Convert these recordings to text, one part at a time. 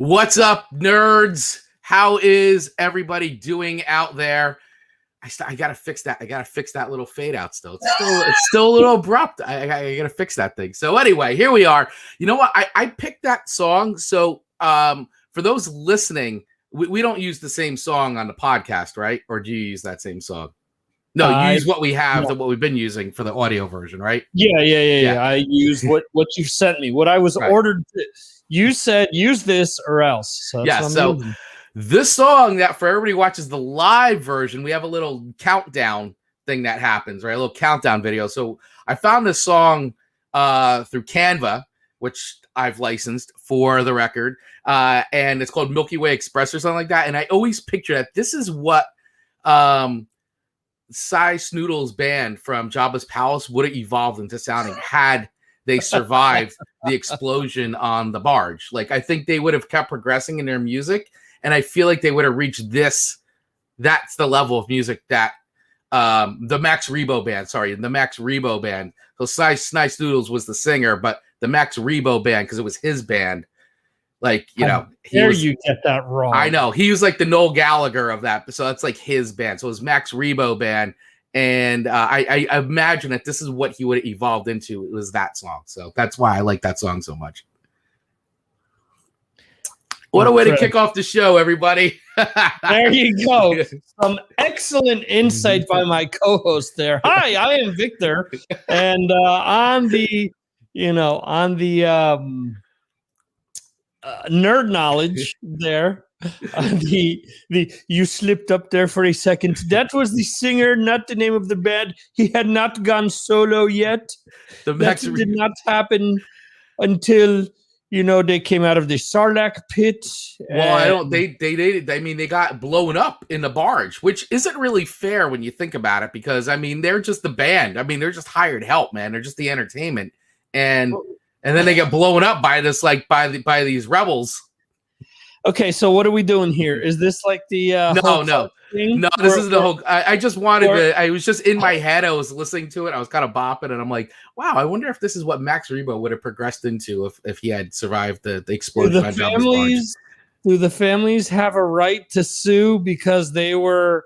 What's up, nerds? How is everybody doing out there? I gotta fix that. I gotta fix that little fade out still. It's still a little abrupt. I gotta fix that thing. So anyway, here we are. You know what? I picked that song. So for those listening, we don't use the same song on the podcast, right? Or do you use that same song? No, you use what we have, what we've been using for the audio version, right? Yeah. I used what you've sent me. What I was ordered. You said use this or else. So this song that for everybody who watches the live version, we have a little countdown thing that happens, right? A little countdown video. So I found this song through Canva, which I've licensed for the record, and it's called Milky Way Express or something like that. And I always picture that this is what Cy Snoodle's band from Jabba's Palace would have evolved into sounding had they survived the explosion on the barge. Like, I think they would have kept progressing in their music, and I feel like they would have reached this. That's the level of music that the Max Rebo band. So Cy Snoodles was the singer, but the Max Rebo band, because it was his band. Like, you know, you get that wrong. I know. He was like the Noel Gallagher of that. So that's like his band. So it was Max Rebo band. And I imagine that this is what he would have evolved into. It was that song. So that's why I like that song so much. What a way to kick off the show, everybody. There you go. Some excellent insight by my co-host there. Hi, I am Victor. And on the nerd knowledge there, you slipped up there for a second. That was the singer, not the name of the band. He had not gone solo yet. That did not happen until they came out of the Sarlacc pit. Well, they got blown up in the barge, which isn't really fair when you think about it, because I mean they're just the band. I mean they're just hired help, man. They're just the entertainment, and then they get blown up by this, like by these rebels. Okay, so what are we doing here? Is this like the no? This is the whole. I just wanted to. I was just in my head. I was listening to it. I was kind of bopping, and I'm like, wow. I wonder if this is what Max Rebo would have progressed into if he had survived the explosion. Do the families have a right to sue because they were?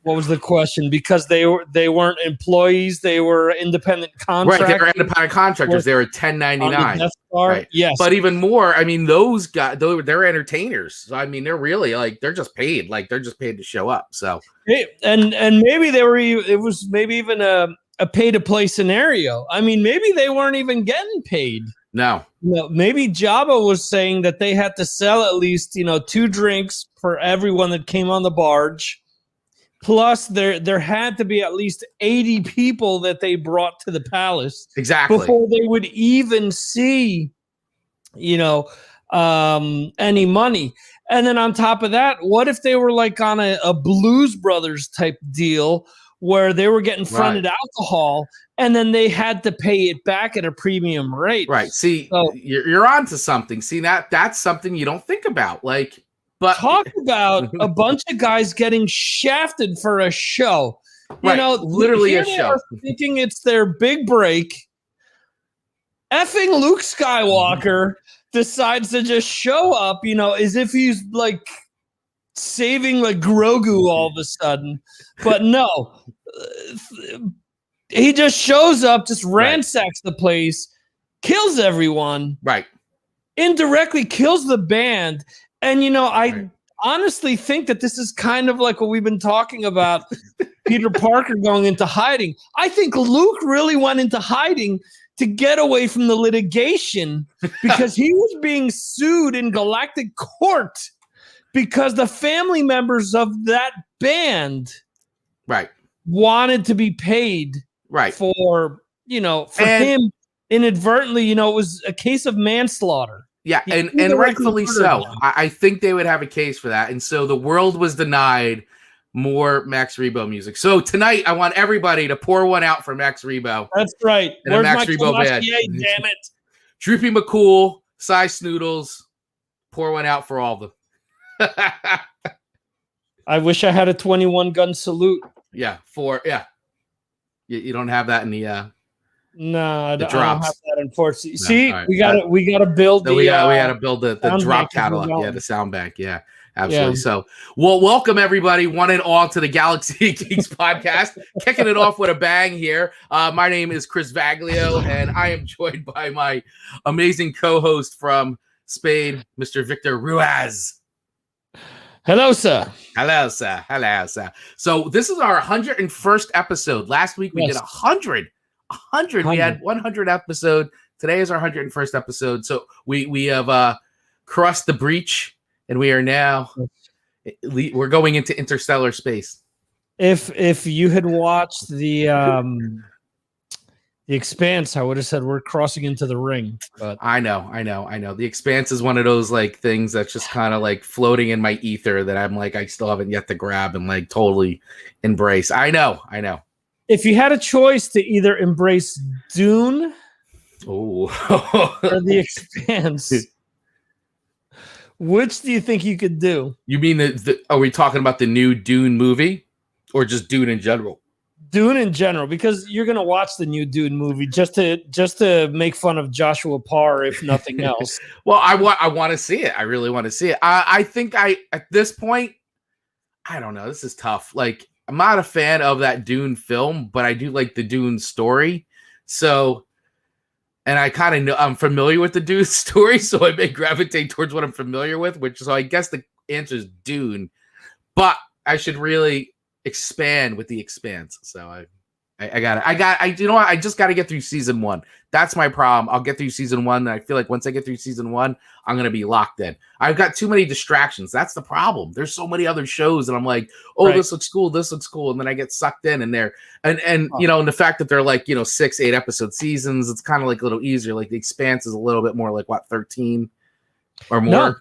What was the question? Because they weren't employees, they were independent contractors. Right, they were independent contractors. They were 1099. Right. Yes. But even more, I mean, those guys, they're entertainers. So I mean, they're really they're just paid. Like they're just paid to show up. So and maybe it was maybe even a pay to play scenario. I mean, maybe they weren't even getting paid. No. Maybe Jabba was saying that they had to sell at least 2 drinks for everyone that came on the barge. Plus, there had to be at least 80 people that they brought to the palace before they would even see, any money. And then on top of that, what if they were like on a Blues Brothers type deal where they were getting fronted alcohol and then they had to pay it back at a premium rate? Right. See, you're onto something. See, that's something you don't think about. Like. But talk about a bunch of guys getting shafted for a show. Literally a show. Thinking it's their big break. Effing Luke Skywalker decides to just show up, as if he's like saving like Grogu all of a sudden. But no, he just shows up, just ransacks the place, kills everyone. Right. Indirectly kills the band. And, I honestly think that this is kind of like what we've been talking about, Peter Parker going into hiding. I think Luke really went into hiding to get away from the litigation because he was being sued in galactic court because the family members of that band wanted to be paid for him inadvertently, it was a case of manslaughter. Yeah, and rightfully so. I think they would have a case for that. And so the world was denied more Max Rebo music. So tonight, I want everybody to pour one out for Max Rebo. That's right. And a Max Rebo band. Damn it. Droopy McCool, Cy Snoodles, pour one out for all of them. I wish I had a 21 gun salute. Yeah, you don't have that in the No, I The don't have drops. that. Unfortunately, No, see, all right. we gotta build So the. we gotta build the sound drop bank as we're catalog. Yeah, going. the sound bank. Yeah, absolutely. Yeah. So, well, welcome everybody, one and all, to the Galaxy Geeks podcast. Kicking it off with a bang here. My name is Chris Vaglio, and I am joined by my amazing co-host from Spain, Mr. Victor Ruiz. Hello, sir. Hello, sir. Hello, sir. So this is our 101st episode. Last week we did 100. 100. We had 100 episode. Today is our 101st episode. So we have crossed the breach, and we are now we're going into interstellar space. If you had watched the Expanse, I would have said we're crossing into the ring. But I know. The Expanse is one of those like things that's just kind of like floating in my ether that I'm like I still haven't yet to grab and like totally embrace. I know. If you had a choice to either embrace Dune or the Expanse, which do you think you could do? You mean are we talking about the new Dune movie, or just Dune in general? Dune in general, because you're gonna watch the new Dune movie just to make fun of Joshua Parr, if nothing else. Well, I want to see it. I really want to see it. I think at this point, I don't know. This is tough. Like, I'm not a fan of that Dune film, but I do like the Dune story. So, and I kind of know I'm familiar with the Dune story, so I may gravitate towards what I'm familiar with. So I guess the answer is Dune, but I should really expand with the Expanse. So I just got to get through season 1. That's my problem. I'll get through season 1, and I feel like once I get through season 1, I'm going to be locked in. I've got too many distractions. That's the problem. There's so many other shows, and I'm like, oh, right, this looks cool, and then I get sucked in, and you know, and the fact that they're like, you know, 6-8 episode seasons, it's kind of like a little easier. Like the Expanse is a little bit more like 13 or more. No.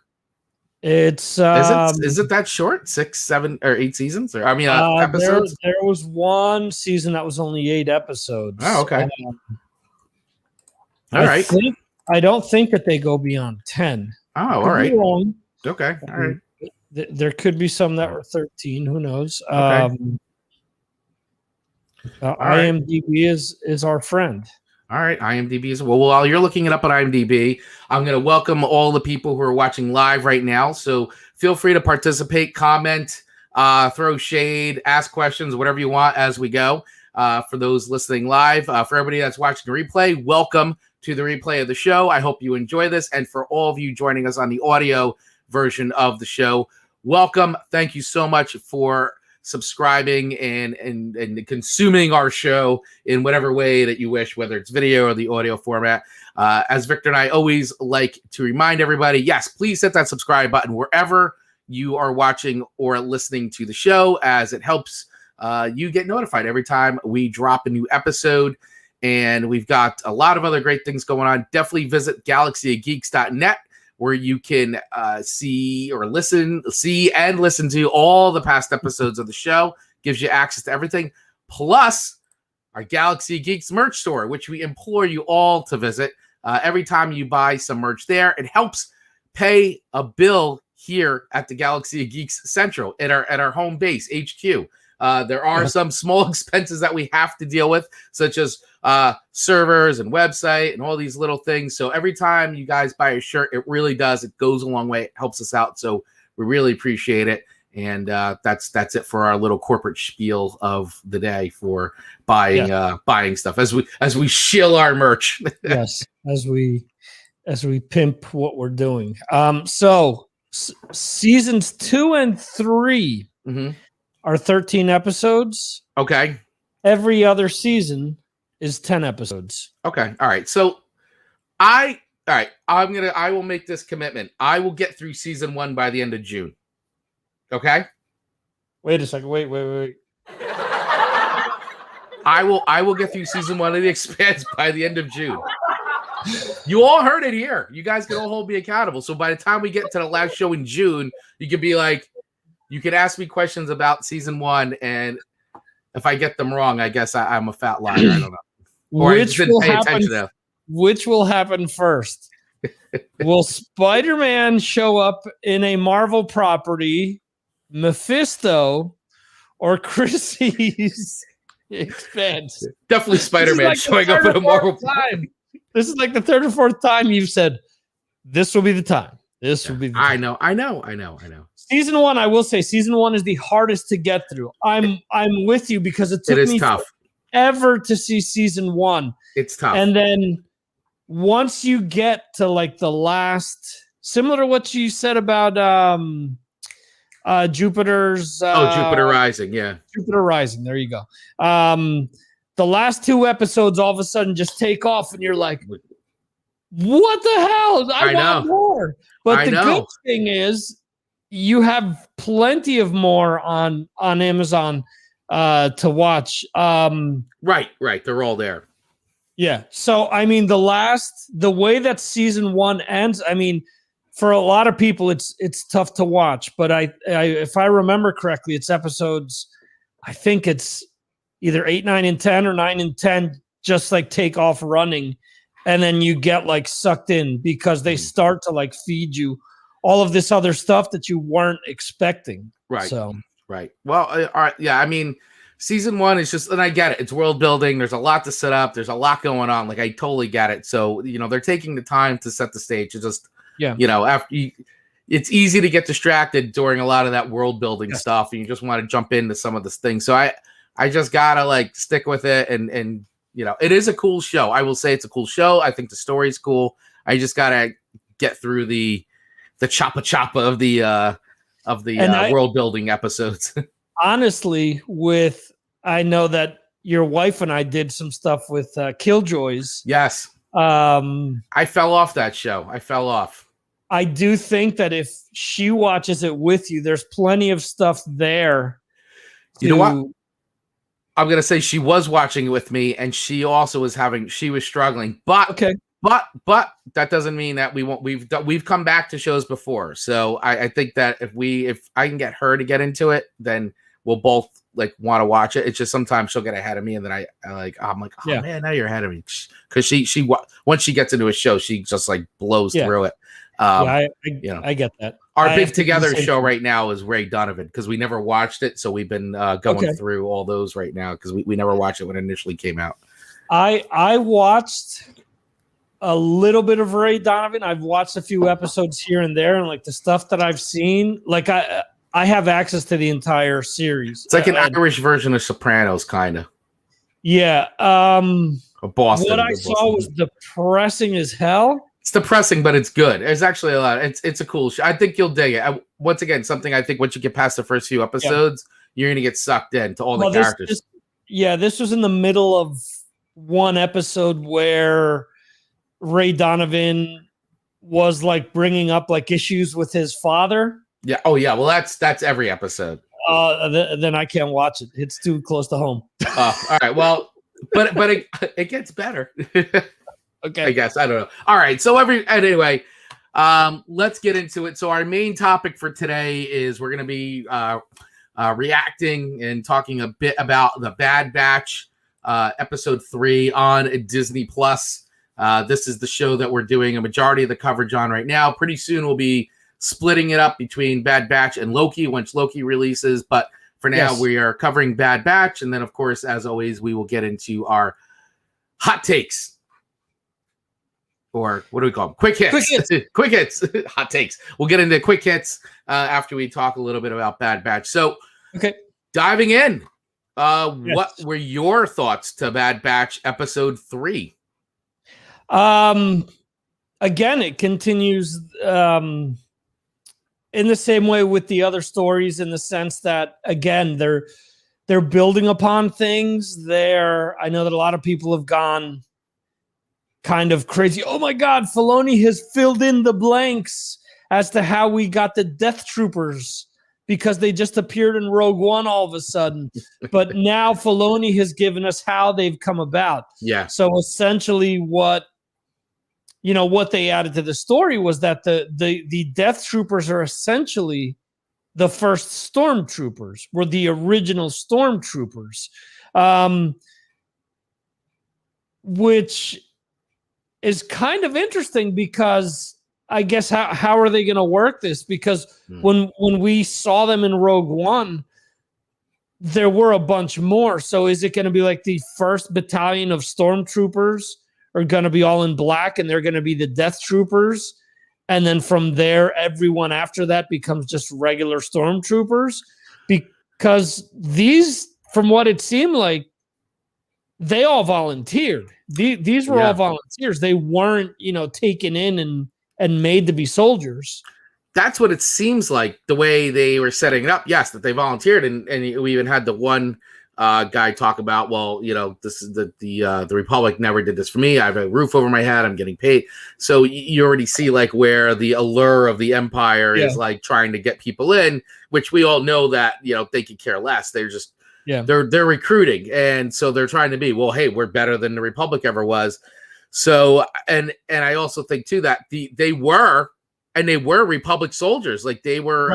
It's is it that short? 6, 7, or 8 seasons? Or episodes? There was one season that was only 8 episodes. Oh, okay. All right. I don't think that they go beyond 10. Oh, all right. Wrong. Okay. All right. There could be some that were 13. Who knows? Okay. IMDb is our friend. All right, IMDb is well. While you're looking it up on IMDb, I'm going to welcome all the people who are watching live right now. So feel free to participate, comment, throw shade, ask questions, whatever you want as we go. For those listening live, for everybody that's watching the replay, welcome to the replay of the show. I hope you enjoy this, and for all of you joining us on the audio version of the show, welcome. Thank you so much for subscribing and consuming our show in whatever way that you wish, whether it's video or the audio format. As Victor and I always like to remind everybody, yes, please hit that subscribe button wherever you are watching or listening to the show, as it helps you get notified every time we drop a new episode. And we've got a lot of other great things going on. Definitely visit galaxyofgeeks.net, where you can see and listen to all the past episodes of the show. Gives you access to everything. Plus, our Galaxy Geeks merch store, which we implore you all to visit. Every time you buy some merch there, it helps pay a bill here at the Galaxy Geeks Central at our home base, HQ. There are some small expenses that we have to deal with, such as servers and website and all these little things. So every time you guys buy a shirt, it really does. It goes a long way. It helps us out. So we really appreciate it. And that's it for our little corporate spiel of the day for buying stuff as we shill our merch. Yes, as we pimp what we're doing. So seasons 2 and 3 are 13 episodes. Okay. Every other season is 10 episodes. Okay. All right. So I will make this commitment. I will get through season 1 by the end of June. Okay. Wait a second. Wait. I will get through season 1 of The Expanse by the end of June. You all heard it here. You guys can all hold me accountable. So by the time we get to the last show in June, you can be like, you can ask me questions about season 1, and if I get them wrong, I guess I'm a fat liar. I don't know. Or Which will happen first? Will Spider-Man show up in a Marvel property, Mephisto, or Chrissy's expands. Definitely Spider-Man like showing up in a Marvel time. This is like the third or fourth time you've said, this will be the time. This will be the time. I know. Season 1, I will say, season 1 is the hardest to get through. I'm with you because it took me tough. forever to see season 1. It's tough. And then once you get to like the last, similar to what you said about Jupiter's Jupiter Rising, yeah. Jupiter Rising, there you go. The last 2 episodes all of a sudden just take off and you're like, what the hell? I want more. But the good thing is you have plenty of more on Amazon to watch. Right. They're all there. Yeah. So, I mean, the way that season 1 ends, I mean, for a lot of people, it's tough to watch. But I if I remember correctly, it's episodes, I think it's either 8, 9, and 10 or 9 and 10, just like take off running. And then you get like sucked in because they start to like feed you all of this other stuff that you weren't expecting. Right. So, right. Well, all right. Yeah. I mean, season 1 is just, and I get it. It's world building. There's a lot to set up. There's a lot going on. Like, I totally get it. So, they're taking the time to set the stage. It's just, it's easy to get distracted during a lot of that world building stuff. And you just want to jump into some of this things. So I just gotta like stick with it. And, it is a cool show. I will say it's a cool show. I think the story's cool. I just gotta get through the choppa of the world building episodes. Honestly, I know that your wife and I did some stuff with Killjoys. Yes. I fell off that show. I do think that if she watches it with you, there's plenty of stuff there. You know what? I'm going to say she was watching it with me, and she also was struggling. But that doesn't mean that we won't. We've come back to shows before, so I think that if I can get her to get into it, then we'll both like want to watch it. It's just sometimes she'll get ahead of me, and then I'm like, man, now you're ahead of me, because she once she gets into a show, she just like blows through it. I get that. Our big together show right now is Ray Donovan, because we never watched it, so we've been going through all those right now because we never watched it when it initially came out. I watched a little bit of Ray Donovan. I've watched a few episodes here and there, and like the stuff that I've seen, like I have access to the entire series. It's like an Irish version of Sopranos, kind of. Yeah. Boston. What I saw was depressing as hell. It's depressing, but it's good. There's actually a lot. It's a cool show. I think you'll dig it. Once again, something I think once you get past the first few episodes, you're going to get sucked into all the characters. This was in the middle of one episode where Ray Donovan was like bringing up like issues with his father. Yeah. Oh yeah. Well, that's every episode. Then I can't watch it. It's too close to home. All right. Well, but it gets better. Okay. I guess. I don't know. All right. So anyway, let's get into it. So our main topic for today is we're going to be reacting and talking a bit about the Bad Batch episode 3 on Disney Plus. This is the show that we're doing a majority of the coverage on right now. Pretty soon we'll be splitting it up between Bad Batch and Loki once Loki releases. But for now, we are covering Bad Batch. And then, of course, as always, we will get into our hot takes. Or what do we call them? Quick hits. Quick hits. Hot takes. We'll get into quick hits after we talk a little bit about Bad Batch. So, diving in, what were your thoughts to Bad Batch episode 3? Again, it continues in the same way with the other stories, in the sense that, again, they're building upon things. I know that a lot of people have gone kind of crazy. Oh my God, Filoni has filled in the blanks as to how we got the Death Troopers because they just appeared in Rogue One all of a sudden. But now Filoni has given us how they've come about. Yeah. So essentially what they added to the story was that the Death Troopers are essentially the first Stormtroopers, were the original Stormtroopers, which is kind of interesting because I guess how are they going to work this? Because when we saw them in Rogue One, there were a bunch more. So is it going to be like the first battalion of stormtroopers are going to be all in black and they're going to be the Death Troopers? And then from there, everyone after that becomes just regular stormtroopers? Because these, from what it seemed like, they all volunteered. These were all volunteers. They weren't, taken in and made to be soldiers. That's what it seems like, the way they were setting it up. Yes, that they volunteered, and we even had the one guy talk about, well, this is the Republic never did this for me. I have a roof over my head. I'm getting paid. So you already see like where the allure of the Empire is like trying to get people in, which we all know that they could care less. They're just they're recruiting, and so they're trying to be, well, hey, we're better than the Republic ever was. So and I also think too that they were Republic soldiers. Like they were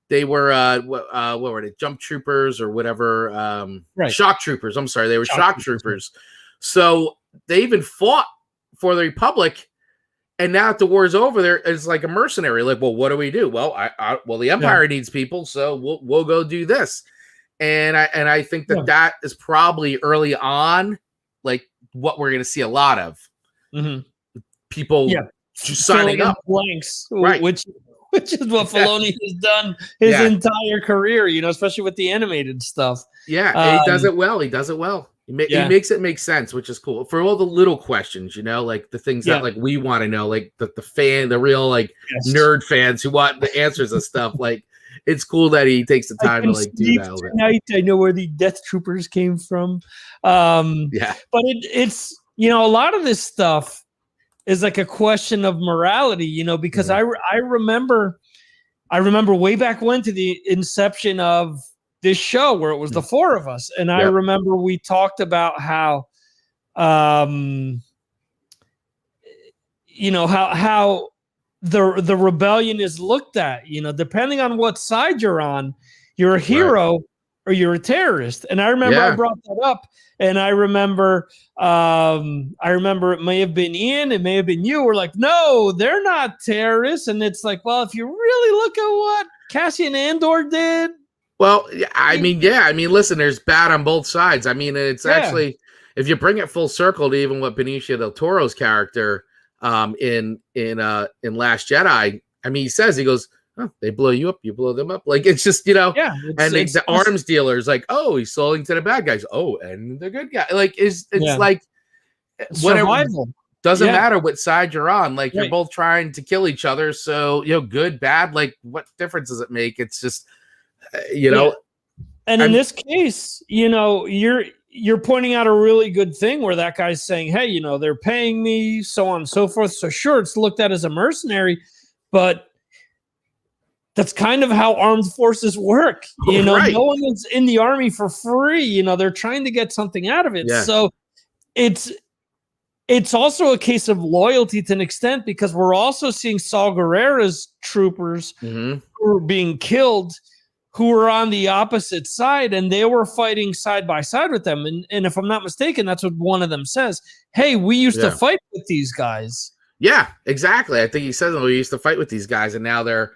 what were they, jump troopers or whatever, shock troopers. I'm sorry, they were shock troopers. So they even fought for the Republic, and now that the war's over, there it's like a mercenary. Like, well, what do we do? Well, well, the Empire needs people, so we'll go do this. And I think that is probably early on, like what we're going to see a lot of people just signing up blanks, which is what Filoni has done his entire career, especially with the animated stuff. Yeah, he does it well. He makes it make sense, which is cool. For all the little questions, like the things that like we want to know, like the real like nerd fans who want the answers and stuff. Like it's cool that he takes the time to like do that. Tonight, I know where the Death Troopers came from. But it's a lot of this stuff is like a question of morality, because I remember way back when, to the inception of this show where it was the four of us. And I remember we talked about how, how the rebellion is looked at, depending on what side you're on, you're a hero or you're a terrorist. And I remember I brought that up. And I remember it may have been Ian, it may have been you. We're like, no, they're not terrorists. And it's like, well, if you really look at what Cassian Andor did. Well, I mean, listen, there's bad on both sides. I mean, it's actually, if you bring it full circle to even what Benicio del Toro's character in Last Jedi, I mean, he goes, oh, they blow you up, you blow them up. Like, it's just, and the arms dealer's like, oh, he's selling to the bad guys. Oh, and the good guy. Like, it's like, whatever. Doesn't matter what side you're on. Like, you're both trying to kill each other. So, good, bad, like, what difference does it make? It's just, And in this case, you're pointing out a really good thing where that guy's saying, hey, they're paying me, so on and so forth. So sure, it's looked at as a mercenary, but that's kind of how armed forces work. No one is in the army for free. They're trying to get something out of it. Yeah. So it's also a case of loyalty to an extent, because we're also seeing Saw Gerrera's troopers who are being killed, who were on the opposite side, and they were fighting side by side with them. And if I'm not mistaken, that's what one of them says. Hey, we used to fight with these guys. Yeah, exactly. I think he says, we used to fight with these guys, and now they're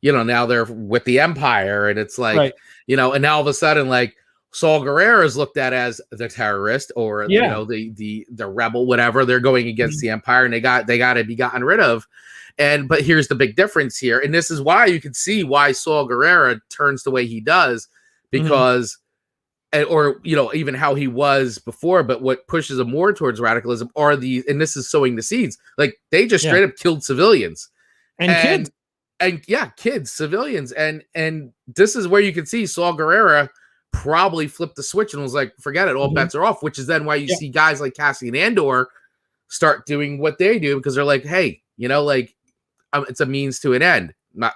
with the Empire. And it's like, and now all of a sudden, like, Saw Gerrera is looked at as the terrorist or, the rebel, whatever. They're going against the Empire, and they got to be gotten rid of. But here's the big difference here. And this is why you can see why Saw Gerrera turns the way he does, because, or, even how he was before, but what pushes him more towards radicalism are and this is sowing the seeds. Like, they just straight up killed civilians and kids. And kids, civilians. And this is where you can see Saw Gerrera probably flipped the switch and was like, forget it, all bets are off, which is then why you see guys like Cassian Andor start doing what they do, because they're like, hey, it's a means to an end. Not,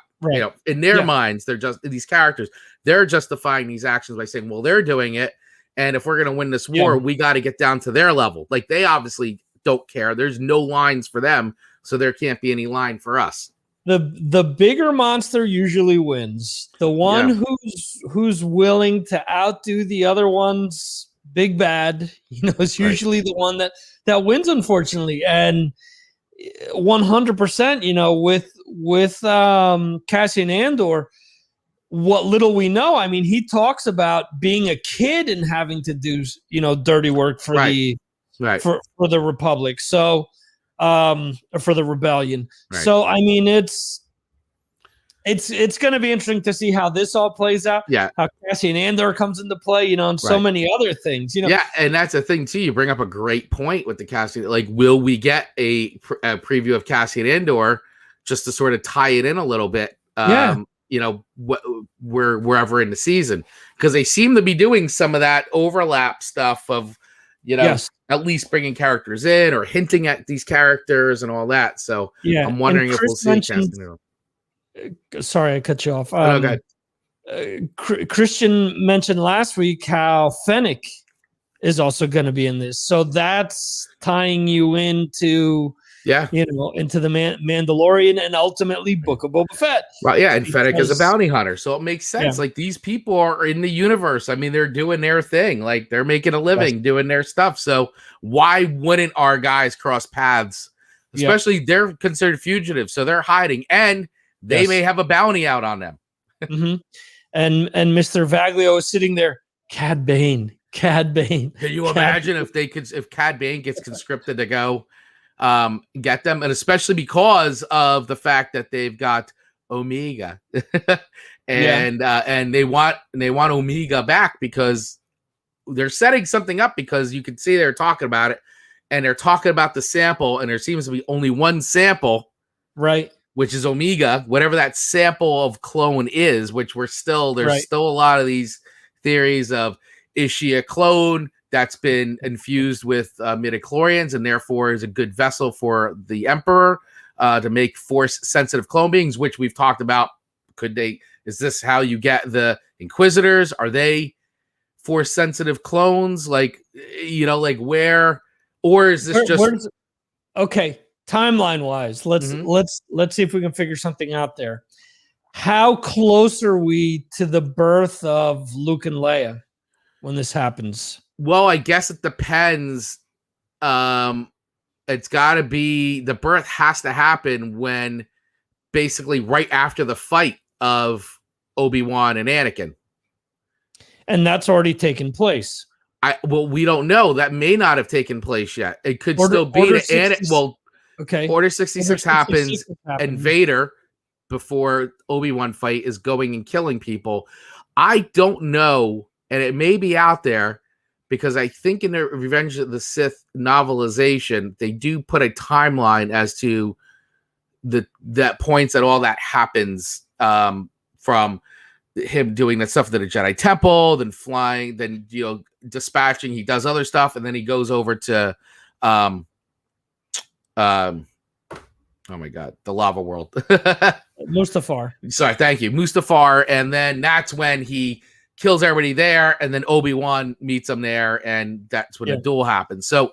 in their minds, they're just these characters. They're justifying these actions by saying, well, they're doing it. And if we're going to win this war, we got to get down to their level. Like, they obviously don't care. There's no lines for them. So there can't be any line for us. The bigger monster usually wins. The one who's willing to outdo the other one's big bad, is usually the one that wins, unfortunately. And 100%, with Cassian Andor, what little we know, I mean, he talks about being a kid and having to do, dirty work for for the Republic. So, for the rebellion. Right. So, I mean, it's going to be interesting to see how this all plays out. Yeah. How Cassian Andor comes into play, and so many other things, Yeah. And that's the thing too. You bring up a great point with the Cassian. Like, will we get a preview of Cassian Andor just to sort of tie it in a little bit? Wherever in the season, because they seem to be doing some of that overlap stuff of, at least bringing characters in or hinting at these characters and all that. So I'm wondering if we'll see Cassian. Sorry, I cut you off. No, go ahead. Christian mentioned last week how Fennec is also going to be in this, so that's tying you into into the Mandalorian and ultimately Book of Boba Fett. Right, yeah, and Fennec is a bounty hunter, so it makes sense. Like, these people are in the universe. I mean, they're doing their thing. Like, they're making a living doing their stuff. So why wouldn't our guys cross paths? Especially they're considered fugitives, so they're hiding, and they may have a bounty out on them. Mm-hmm. And Mr. Vaglio is sitting there. Cad Bane. Can you imagine if Cad Bane gets conscripted to go get them, and especially because of the fact that they've got Omega, and they want Omega back because they're setting something up, because you can see they're talking about it, and they're talking about the sample, and there seems to be only one sample, right? Which is Omega, whatever that sample of clone is. Which there's still a lot of these theories of, is she a clone that's been infused with midichlorians and therefore is a good vessel for the Emperor to make force-sensitive clone beings, which we've talked about. Is this how you get the Inquisitors? Are they force-sensitive clones? Like where? Or is this just... Okay, timeline-wise, let's see if we can figure something out there. How close are we to the birth of Luke and Leia when this happens? Well, I guess it depends. It's got to be, the birth has to happen when basically right after the fight of Obi-Wan and Anakin. And that's already taken place. We don't know. That may not have taken place yet. It could still be. Order 66 happens, and Vader, before Obi-Wan fight, is going and killing people. I don't know, and it may be out there, because I think in the Revenge of the Sith novelization, they do put a timeline as to that points that all that happens, from him doing that stuff at the Jedi Temple, then flying, then dispatching. He does other stuff, and then he goes over to oh my God, the Lava World. Mustafar. Sorry, thank you, Mustafar, and then that's when he kills everybody there, and then Obi-Wan meets him there, and that's when the duel happens. So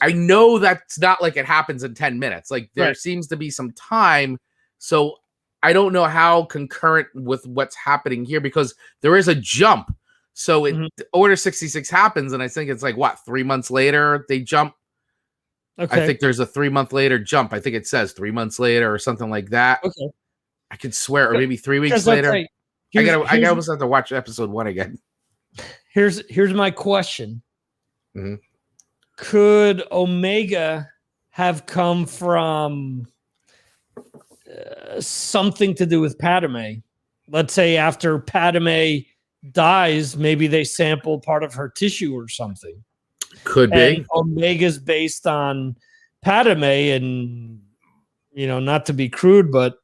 I know that's not like it happens in 10 minutes. Like, there seems to be some time. So I don't know how concurrent with what's happening here, because there is a jump. So Order 66 happens, and I think it's like, 3 months later they jump. Okay. I think there's a 3 month later jump. I think it says 3 months later or something like that. Okay. I could swear, or maybe 3 weeks later. I almost have to watch episode 1 again. Here's my question. Mm-hmm. Could Omega have come from something to do with Padme? Let's say after Padme dies, maybe they sample part of her tissue or something. Could be. Omega's based on Padme, and not to be crude, but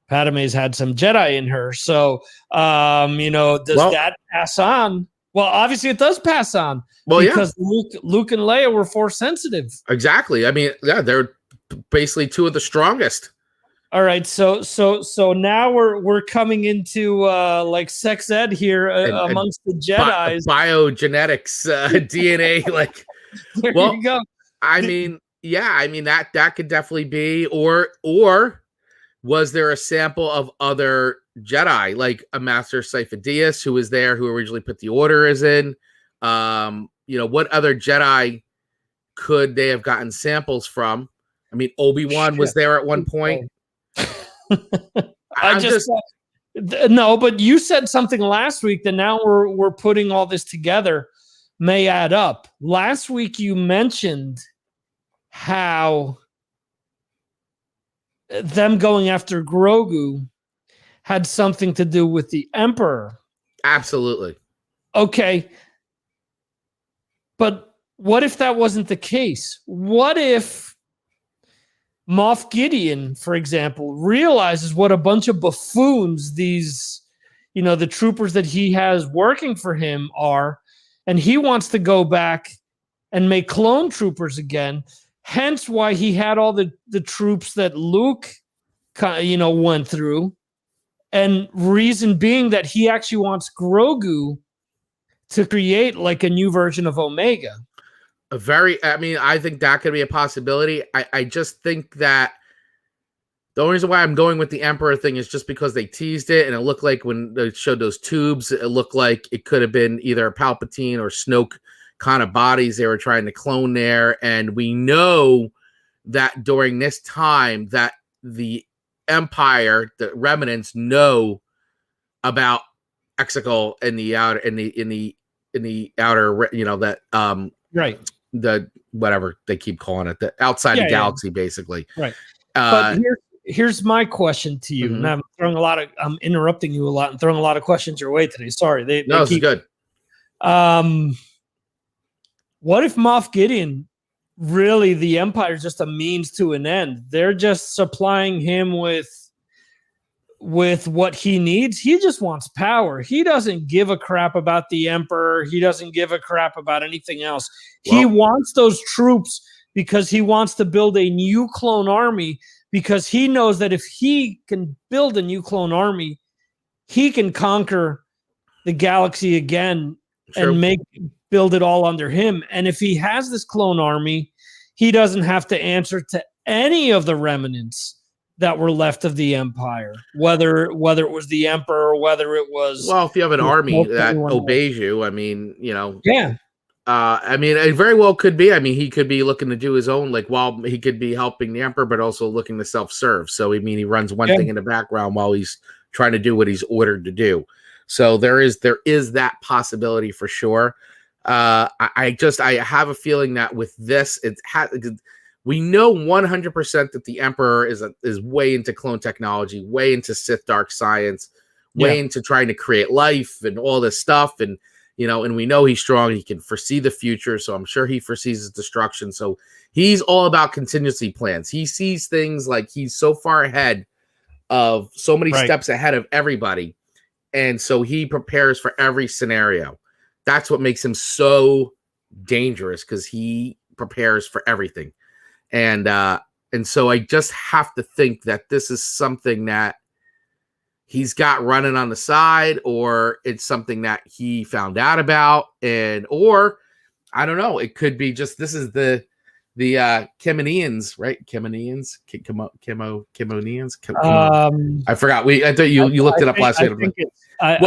Padme's had some Jedi in her. So, does that pass on? Well, obviously it does pass on. Well, because Luke and Leia were force sensitive. Exactly. I mean, they're basically two of the strongest. All right. So now we're coming into like sex ed here amongst the Jedis. Biogenetics, DNA. Like, there you go. I mean, that could definitely be, or was there a sample of other Jedi, like a Master Sifo-Dyas who was there, who originally put the order as in? What other Jedi could they have gotten samples from? I mean, Obi-Wan was there at one point. No, but you said something last week that now we're putting all this together may add up. Last week you mentioned how them going after Grogu had something to do with the Emperor. Absolutely. Okay. But what if that wasn't the case? What if Moff Gideon, for example, realizes what a bunch of buffoons these, the troopers that he has working for him are, and he wants to go back and make clone troopers again. Hence why he had all the troops that Luke, went through. And reason being that he actually wants Grogu to create like a new version of Omega. I think that could be a possibility. I just think that the only reason why I'm going with the Emperor thing is just because they teased it, and it looked like when they showed those tubes, it looked like it could have been either a Palpatine or Snoke kind of bodies they were trying to clone there. And we know that during this time that the Empire, the remnants, know about Exegol in the outer, that right, the whatever they keep calling it, the outside the galaxy, basically. Right. But here's my question to you. Mm-hmm. And I'm interrupting you a lot and throwing a lot of questions your way today. Sorry. This is good. What if Moff Gideon, really the Empire is just a means to an end? They're just supplying him with what he needs. He just wants power. He doesn't give a crap about the Emperor. He doesn't give a crap about anything else. He wants those troops because he wants to build a new clone army, because he knows that if he can build a new clone army, he can conquer the galaxy again and build it all under him. And if he has this clone army, he doesn't have to answer to any of the remnants that were left of the Empire, whether it was the Emperor or whether it was... Well, if you have an army that obeys you, Yeah. It very well could be. He could be looking to do his own, while he could be helping the Emperor, but also looking to self-serve. So, he runs one thing in the background while he's trying to do what he's ordered to do. So there is that possibility for sure. I have a feeling that with this, we know 100% that the Emperor is way into clone technology, way into Sith dark science, way into trying to create life and all this stuff. And, and we know he's strong. He can foresee the future. So I'm sure he foresees his destruction. So he's all about contingency plans. He sees things like he's so far ahead of so many steps ahead of everybody. And so he prepares for every scenario. That's what makes him so dangerous, because he prepares for everything. And so I just have to think that this is something that he's got running on the side, or it's something that he found out about, or I don't know. It could be just this is the Kimonians, right? Kimonians, Kimonians. I forgot. I thought you looked it up last week. I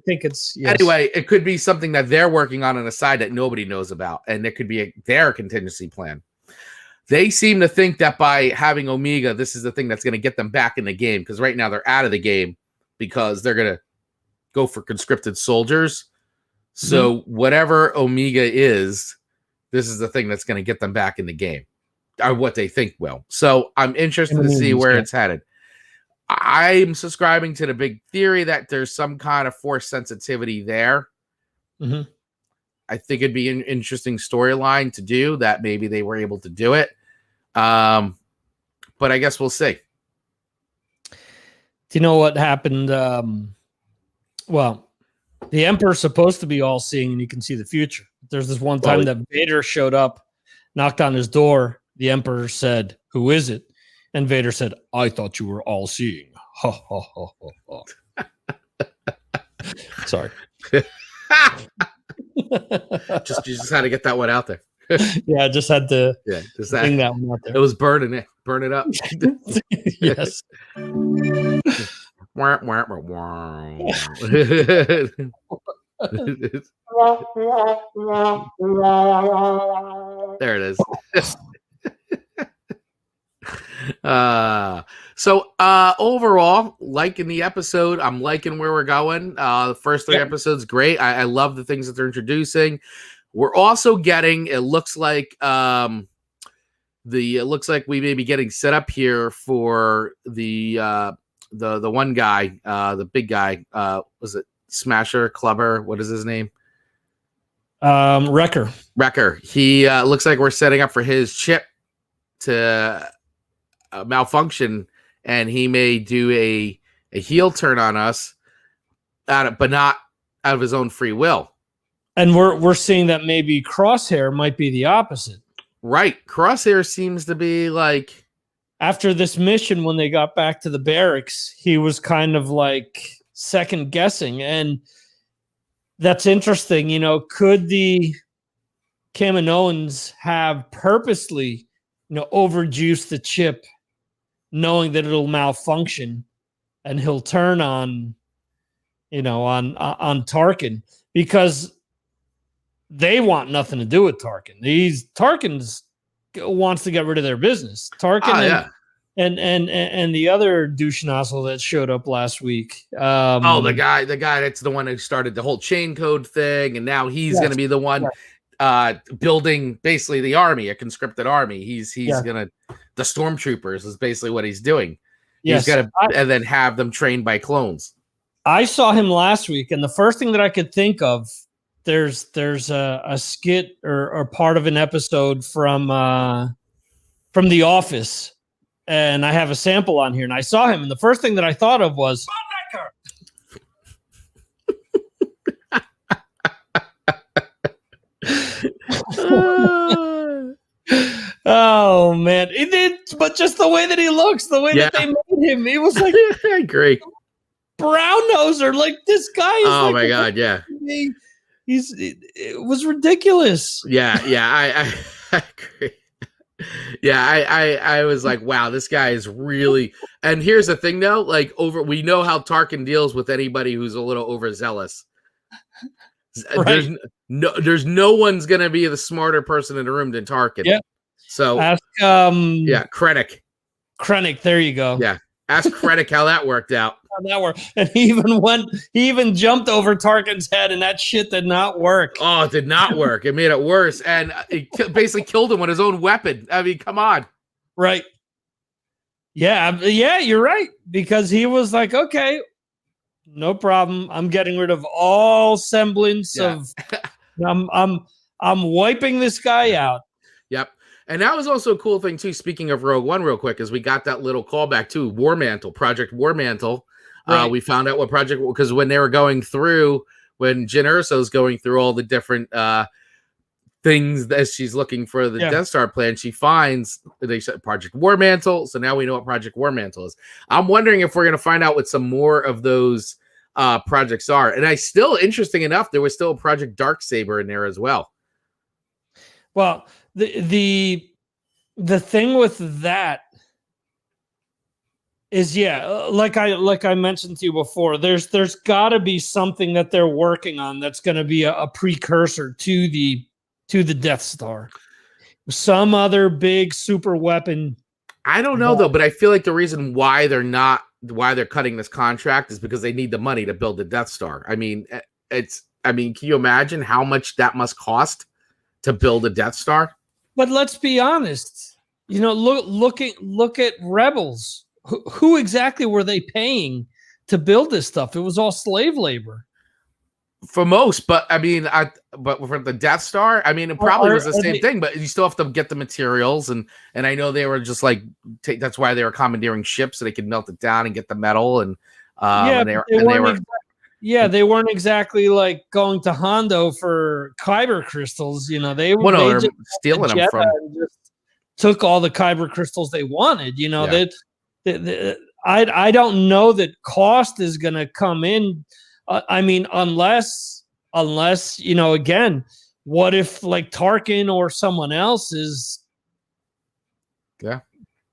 think it's yes. Anyway, it could be something that they're working on the side that nobody knows about, and it could be their contingency plan. They seem to think that by having Omega, this is the thing that's going to get them back in the game, because right now they're out of the game because they're going to go for conscripted soldiers. So whatever Omega is, this is the thing that's going to get them back in the game, or what they think will. So I'm interested to see where it's headed. I'm subscribing to the big theory that there's some kind of force sensitivity there. Mm-hmm. I think it'd be an interesting storyline to do that. Maybe they were able to do it. But I guess we'll see. Do you know what happened? Well, the Emperor's supposed to be all-seeing and he can see the future. There's this one time that Vader showed up, knocked on his door. The Emperor said, "Who is it?" And Vader said, "I thought you were all-seeing." Ha, ha, ha, ha, ha. Sorry. You just had to get that one out there. Yeah, I just had to bring that one out there. It was burning it. Burn it up. Yes. There it is. Overall, liking the episode. I'm liking where we're going. The first three episodes, great. I love the things that they're introducing. We're also getting, it looks like we may be getting set up here for the one guy, the big guy, was it Smasher, Clubber? What is his name? Wrecker. He looks like we're setting up for his chip to malfunction, and he may do a heel turn on us, but not out of his own free will. And we're seeing that maybe Crosshair might be the opposite. Right. Crosshair seems to be like, after this mission, when they got back to the barracks, he was kind of like second guessing. And that's interesting. You know, could the Kaminoans have purposely, overjuiced the chip, knowing that it'll malfunction and he'll turn on, on Tarkin, because they want nothing to do with Tarkin. Tarkin's wants to get rid of their business. Tarkin and the other douche nozzle that showed up last week. The guy that's the one who started the whole chain code thing, and now he's going to be the one building basically the army, a conscripted army. He's gonna, the stormtroopers is basically what he's doing. He's gonna and then have them trained by clones. I saw him last week, and the first thing that I could think of, there's a skit or part of an episode from The Office, and I have a sample on here, and I saw him, and the first thing that I thought of was oh man, it did, but just the way that he looks, the way that they made him, he was like, I agree, brown noser. Like, this guy is my god, it was ridiculous. I agree. I was like, wow, this guy is really. And here's the thing, though, like, we know how Tarkin deals with anybody who's a little overzealous. Right. There's no one's gonna be the smarter person in the room than Tarkin. Yeah. So ask Krennic. There you go. Yeah. Ask Krennic how that worked out. And he even jumped over Tarkin's head, and that shit did not work. Oh, it did not work. It made it worse, and it basically killed him with his own weapon. I mean, come on. Right. Yeah, you're right, because he was like, okay, no problem. I'm getting rid of all semblance of. I'm wiping this guy out. Yep. And that was also a cool thing too. Speaking of Rogue One, real quick, is we got that little callback to Project War Mantle. Right. We found out what project, because when they were going through, when Jyn Erso's going through all the different things as she's looking for the Death Star plan, she finds they said Project War Mantle. So now we know what Project War Mantle is. I'm wondering if we're going to find out what some more of those projects are. And interesting enough, there was still a Project Darksaber in there as well. Well, the thing with that is, like I mentioned to you before, there's got to be something that they're working on that's going to be a precursor to the Death Star, some other big super weapon. I don't know though, but I feel like the reason why they're cutting this contract is because they need the money to build the Death Star. I mean, can you imagine how much that must cost to build a Death Star? But let's be honest. Look at Rebels. Who exactly were they paying to build this stuff? It was all slave labor for most. But I mean, but for the Death Star, I mean, it probably was the same thing. But you still have to get the materials, and I know they were just like that's why they were commandeering ships so they could melt it down and get the metal. And they weren't exactly like going to Hondo for kyber crystals. They were stealing them from. Just took all the kyber crystals they wanted. I don't know that cost is going to come in. I mean, unless again, what if like Tarkin or someone else is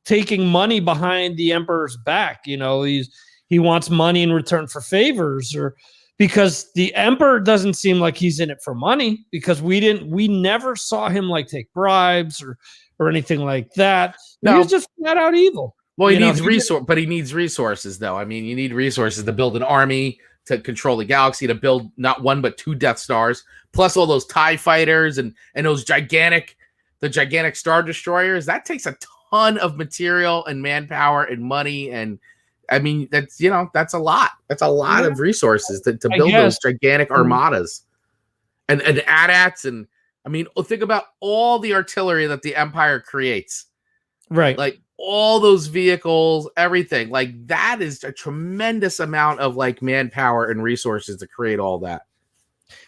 taking money behind the Emperor's back? He wants money in return for favors, or because the Emperor doesn't seem like he's in it for money, because we never saw him like take bribes or or anything like that. No. He's just flat out evil. Well, he needs but he needs resources, though. I mean, you need resources to build an army, to control the galaxy, to build not one but 2 Death Stars, plus all those TIE fighters and those gigantic Star Destroyers. That takes a ton of material and manpower and money, and I mean that's a lot. That's a lot of resources to build those gigantic armadas and AT-ATs, and I mean think about all the artillery that the Empire creates, right? Like all those vehicles, everything. Like that is a tremendous amount of like manpower and resources to create all that.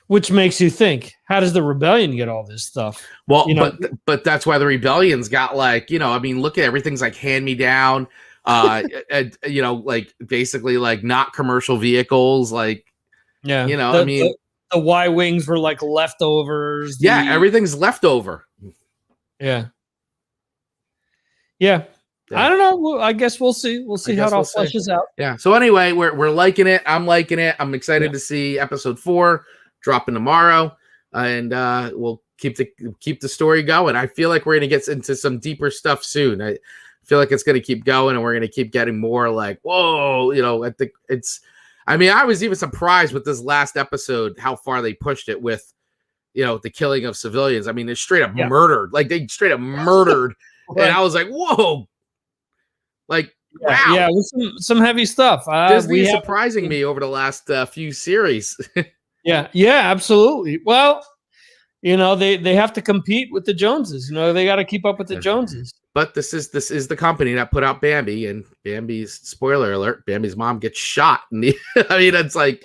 Which makes you think, how does the rebellion get all this stuff? Well, but that's why the rebellion's got like, I mean, look at everything's like hand me down, like basically like not commercial vehicles, like, I mean, the Y-wings were like leftovers. Everything's leftover. Yeah. I don't know. I guess we'll see. We'll see how it all fleshes out. Yeah. So anyway, we're liking it. I'm liking it. I'm excited to see episode 4 dropping tomorrow, and we'll keep the story going. I feel like we're gonna get into some deeper stuff soon. I feel like it's gonna keep going, and we're gonna keep getting more like, whoa, I think it's. I mean, I was even surprised with this last episode how far they pushed it with, the killing of civilians. I mean, they straight up murdered, like they straight up murdered, right. And I was like, whoa, like. Wow. Yeah, with some heavy stuff. Disney is surprising me over the last few series. Yeah, absolutely. Well, they have to compete with the Joneses. They got to keep up with the Joneses. But this is the company that put out Bambi, and Bambi's, spoiler alert, Bambi's mom gets shot. I mean, it's like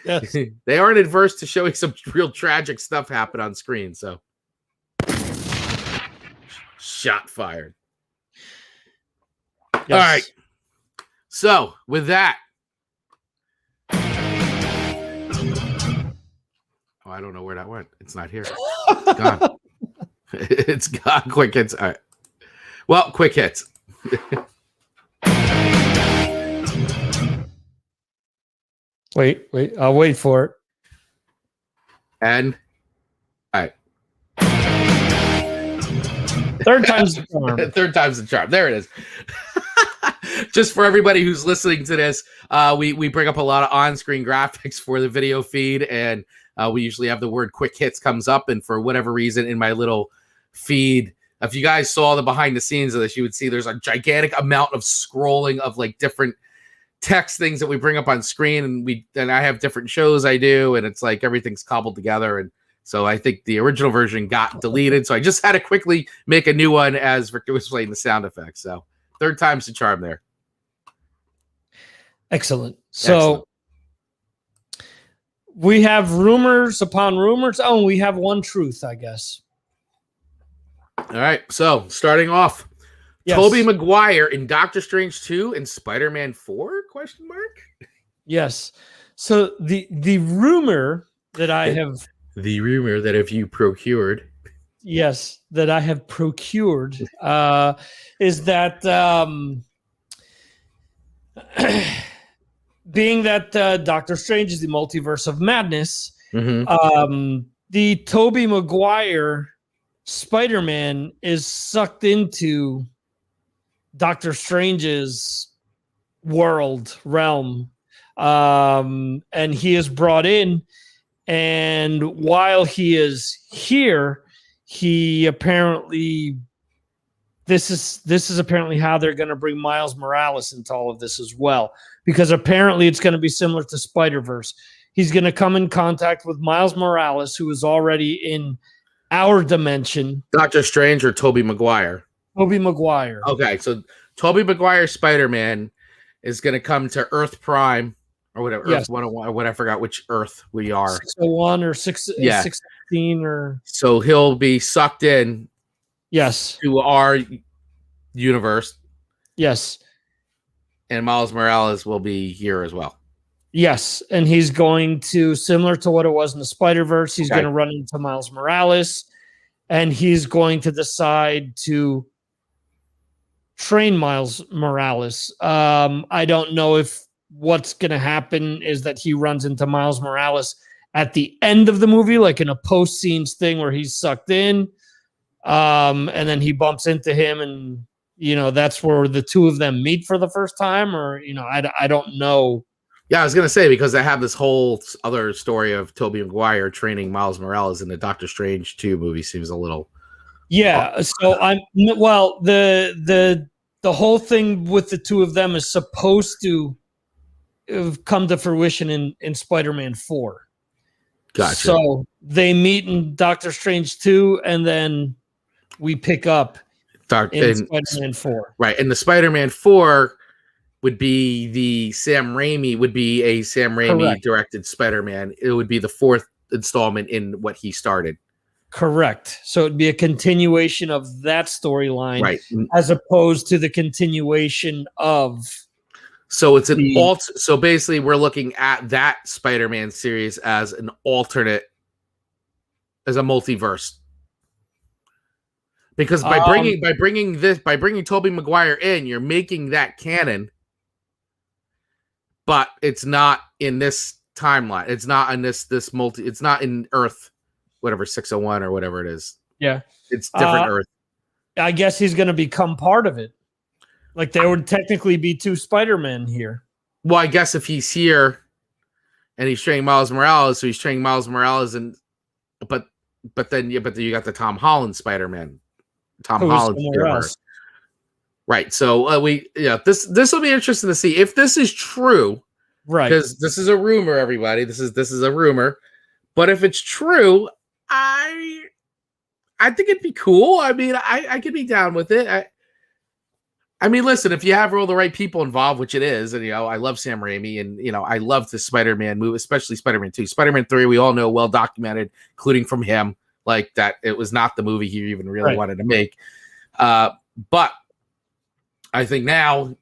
yes. They aren't adverse to showing some real tragic stuff happen on screen. So, shot fired. Yes. All right. So with that, I don't know where that went. It's not here. It's gone. It's gone. Quick hits. All right. Well, quick hits. Wait. I'll wait for it. And all right. Third time's the charm. Third time's the charm. There it is. Just for everybody who's listening to this, we bring up a lot of on-screen graphics for the video feed, and we usually have the word quick hits comes up, and for whatever reason in my little feed, if you guys saw the behind the scenes of this, you would see there's a gigantic amount of scrolling of like different text things that we bring up on screen, and I have different shows I do, and it's like everything's cobbled together, and so I think the original version got deleted, so I just had to quickly make a new one as Victor was playing the sound effects. So third time's the charm there. Excellent. So we have rumors upon rumors. Oh, we have one truth, I guess. All right. So starting off, Tobey Maguire in Doctor Strange 2 and Spider-Man 4? ? Yes. So the rumor that I have. The rumor that if you procured. Yes, that I have procured is that being that Doctor Strange is the multiverse of madness, the Tobey Maguire Spider-Man is sucked into Doctor Strange's realm, and he is brought in, and while he is here, he apparently this is apparently how they're going to bring Miles Morales into all of this as well, because apparently it's going to be similar to Spider-Verse. He's going to come in contact with Miles Morales, who is already in our dimension. Doctor Strange or Tobey Maguire? Tobey Maguire. Okay, so Tobey Maguire Spider-Man is going to come to Earth Prime or whatever, Earth 101 or what, I forgot which Earth we are. 601 or 616 or... So he'll be sucked in to our universe. Yes. And Miles Morales will be here as well. Yes, and he's going to, similar to what it was in the Spider-Verse, he's going to run into Miles Morales, and he's going to decide to train Miles Morales. I don't know if what's going to happen is that he runs into Miles Morales at the end of the movie, like in a post-scenes thing where he's sucked in, And then he bumps into him, and that's where the two of them meet for the first time, or I don't know. Yeah, I was gonna say, because I have this whole other story of Tobey Maguire training Miles Morales in the Doctor Strange 2 movie seems a little. Yeah, so the whole thing with the two of them is supposed to have come to fruition in Spider-Man 4. Gotcha. So they meet in Doctor Strange 2, and then we pick up in Spider-Man 4. Right, and the Spider-Man 4 would be a Sam Raimi Correct. directed Spider-Man. It would be the 4th installment in what he started. Correct. So it'd be a continuation of that storyline, right? As opposed to the continuation of. So it's So basically, we're looking at that Spider-Man series as an alternate, as a multiverse. Because by bringing Tobey Maguire in, you're making that canon. But it's not in this timeline. It's not in this It's not in Earth, whatever 601 or whatever it is. Yeah, it's different Earth. I guess he's going to become part of it. Like there would technically be two Spider-Men here. Well, I guess if he's here, and he's training Miles Morales, so he's training Miles Morales, but then you got the Tom Holland Spider-Man, Holland universe. Right. So this will be interesting to see if this is true. Right. Because this is a rumor, everybody. This is a rumor. But if it's true, I think it'd be cool. I mean, I could be down with it. I mean, listen, if you have all the right people involved, which it is, and I love Sam Raimi, and I love the Spider-Man movie, especially Spider-Man 2. Spider-Man 3, we all know, well documented, including from him, like that it was not the movie he even really wanted to make. But I think now,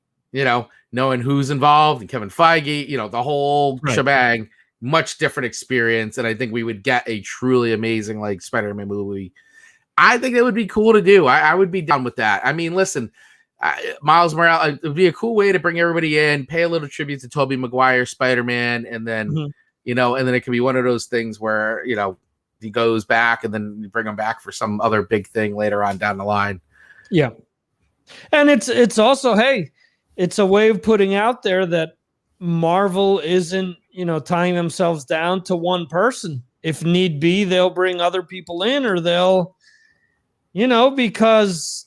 knowing who's involved and Kevin Feige, the whole shebang, much different experience. And I think we would get a truly amazing like Spider-Man movie. I think it would be cool to do. I would be down with that. I mean, listen, Miles Morales, it would be a cool way to bring everybody in, pay a little tribute to Tobey Maguire, Spider-Man, and then, and then it could be one of those things where, he goes back and then you bring him back for some other big thing later on down the line. Yeah. And it's also, hey, it's a way of putting out there that Marvel isn't, tying themselves down to one person. If need be, they'll bring other people in, or they'll, because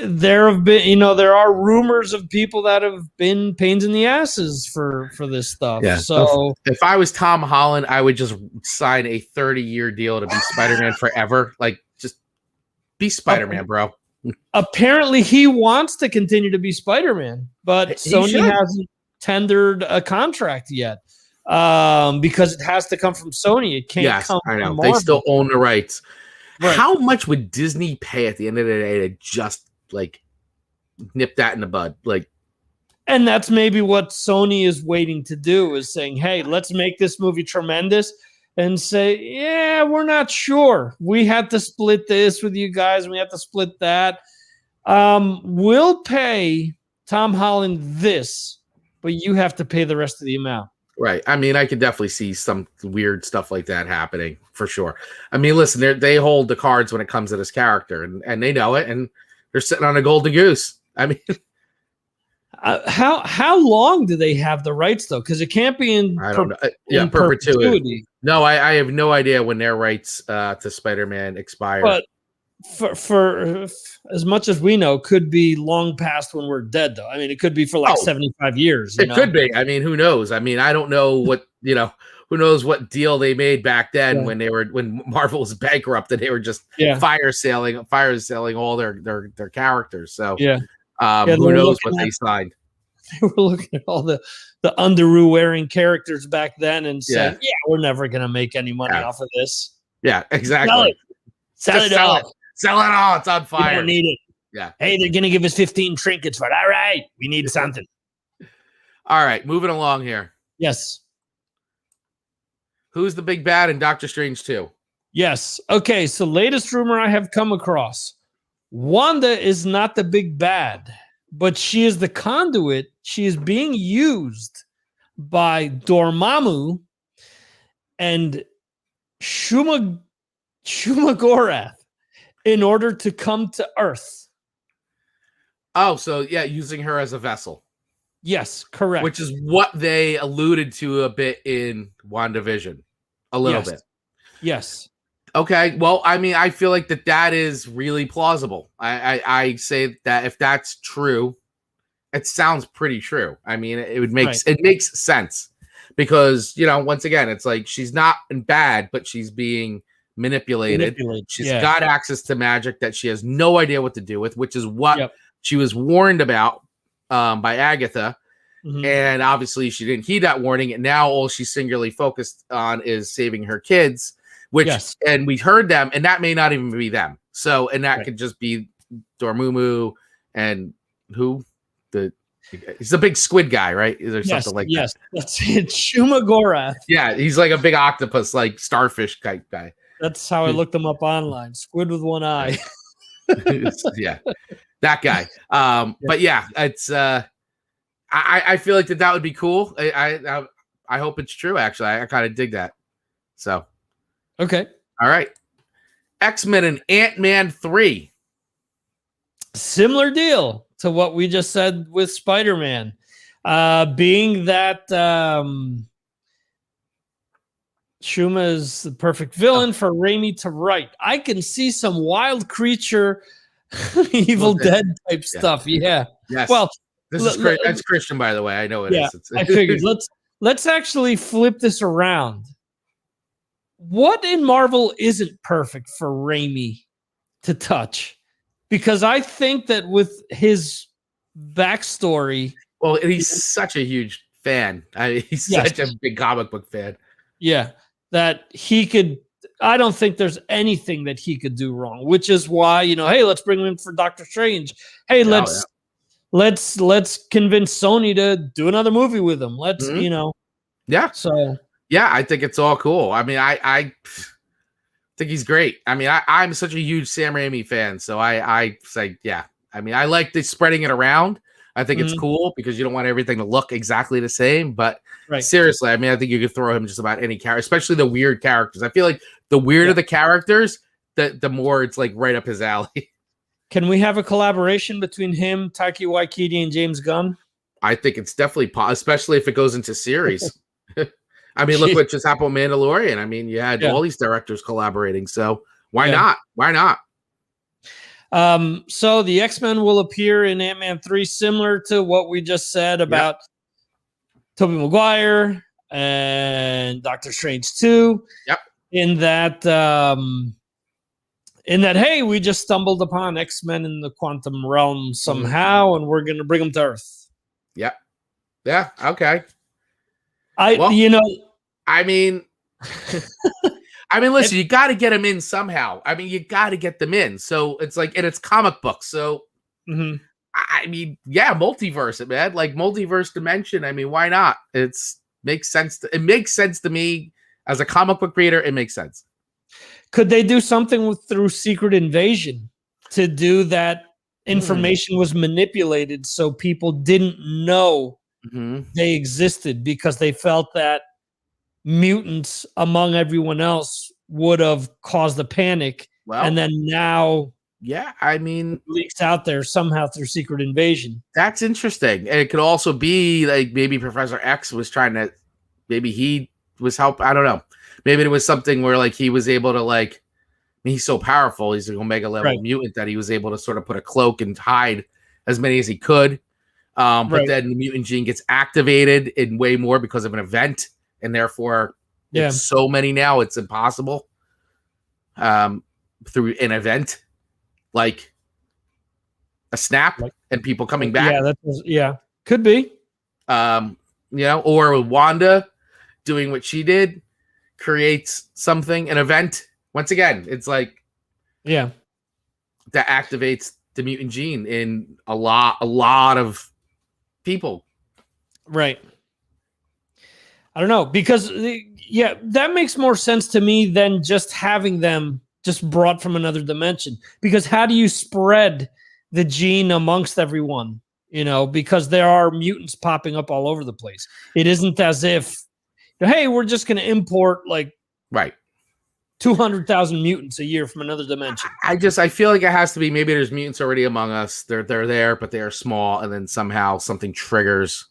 there have been, there are rumors of people that have been pains in the asses for this stuff. Yeah. So if I was Tom Holland, I would just sign a 30-year deal to be Spider-Man forever. Like, just be Spider-Man, bro. Apparently he wants to continue to be Spider-Man, but Sony hasn't tendered a contract yet, because it has to come from Sony. It can't come from Marvel. They still own the rights. Right. How much would Disney pay at the end of the day to just like nip that in the bud? Like, and that's maybe what Sony is waiting to do, is saying, hey, let's make this movie tremendous, and say, yeah, we're not sure. We had to split this with you guys, and we have to split that. We'll pay Tom Holland this, but you have to pay the rest of the amount. Right. I mean, I could definitely see some weird stuff like that happening for sure. I mean, listen, they hold the cards when it comes to this character, and they know it, and they're sitting on a golden goose. I mean, how long do they have the rights though? Because it can't be in perpetuity. No, I have no idea when their rights to Spider-Man expire. But for as much as we know, could be long past when we're dead though. I mean, it could be for like 75 years. It could be. I mean, who knows? I mean, I don't know what, who knows what deal they made back then when Marvel was bankrupt and they were just fire selling all their characters. So who knows what they signed. They were looking at all the underoos wearing characters back then and saying, we're never going to make any money off of this. Yeah, exactly. Sell it all. Sell it all. It's on fire. We don't need it. Yeah. Hey, they're going to give us 15 trinkets for it. All right. We need something. All right. Moving along here. Yes. Who's the big bad in Doctor Strange 2? Yes. Okay. So latest rumor I have come across. Wanda is not the big bad, but she is the conduit. She is being used by Dormammu and Shumagorath. in order to come to Earth. Oh, so yeah, using her as a vessel. Yes, correct. Which is what they alluded to a bit in WandaVision. A little bit. Yes. Okay. Well, I mean, I feel like that is really plausible. I say that if that's true, it sounds pretty true. I mean, it makes sense because, once again, it's like she's not bad, but she's being manipulated. She's got access to magic that she has no idea what to do with, which is what she was warned about by Agatha. Mm-hmm. And obviously she didn't heed that warning. And now all she's singularly focused on is saving her kids, which, and we heard them, and that may not even be them. So, and that could just be Dormammu and he's a big squid guy, right? Is there something like that? Yes, that's it. Shumagorath. Yeah, he's like a big octopus, like starfish type guy. That's how I looked him up online. Squid with one eye. Yeah, that guy. But yeah, it's I feel like that would be cool. I hope it's true. Actually, I kind of dig that. So, okay, all right. X-Men and Ant-Man 3. Similar deal to what we just said with Spider-Man, being that Shuma is the perfect villain for Raimi to write. I can see some wild creature, Evil Dead type stuff. Yeah. Yes. Well, that's Christian, by the way. I know it is. I figured. Let's actually flip this around. What in Marvel isn't perfect for Raimi to touch? Because I think that with his backstory, well, he's such a huge fan. He's such a big comic book fan. Yeah, that he could. I don't think there's anything that he could do wrong, which is why, hey, let's bring him in for Doctor Strange. Hey, let's convince Sony to do another movie with him. Let's, Yeah. So yeah, I think it's all cool. I mean, I think he's great. I mean, I'm such a huge Sam Raimi fan, so I say, yeah. I mean, I like the spreading it around. I think it's cool because you don't want everything to look exactly the same. But seriously, I mean, I think you could throw him just about any character, especially the weird characters. I feel like the weirder the characters, the more it's like right up his alley. Can we have a collaboration between him, Taika Waititi, and James Gunn? I think it's definitely especially if it goes into series. I mean, look what just happened with Mandalorian. I mean, you had all these directors collaborating, so why not? Why not? So the X-Men will appear in Ant-Man 3, similar to what we just said about Tobey Maguire and Doctor Strange 2. Yep. In that, hey, we just stumbled upon X-Men in the quantum realm somehow, and we're going to bring them to Earth. Yep. Yeah. Okay. I mean, listen, you got to get them in somehow. I mean, you got to get them in. So it's like, and it's comic books. So, I mean, yeah, multiverse, man. Like multiverse dimension. I mean, why not? It makes sense to me as a comic book reader. It makes sense. Could they do something through Secret Invasion to do that? Information was manipulated so people didn't know they existed because they felt that mutants among everyone else would have caused a panic. Well, and then now, I mean, leaks out there somehow through Secret Invasion. That's interesting. And it could also be like maybe Professor X was trying to, maybe he was I don't know. Maybe it was something where like he was able to like, I mean, he's so powerful. He's an Omega level mutant that he was able to sort of put a cloak and hide as many as he could. But then the mutant gene gets activated in way more because of an event, and therefore it's so many now it's impossible through an event like a snap and people coming back. Could be. Or Wanda doing what she did creates something, an event. Once again, it's like that activates the mutant gene in a lot of people. Right. I don't know, because that makes more sense to me than just having them just brought from another dimension. Because how do you spread the gene amongst everyone? Because there are mutants popping up all over the place. It isn't as if, hey, we're just going to import 200,000 mutants a year from another dimension. I feel like it has to be, maybe there's mutants already among us. They're there, but they are small, and then somehow something triggers.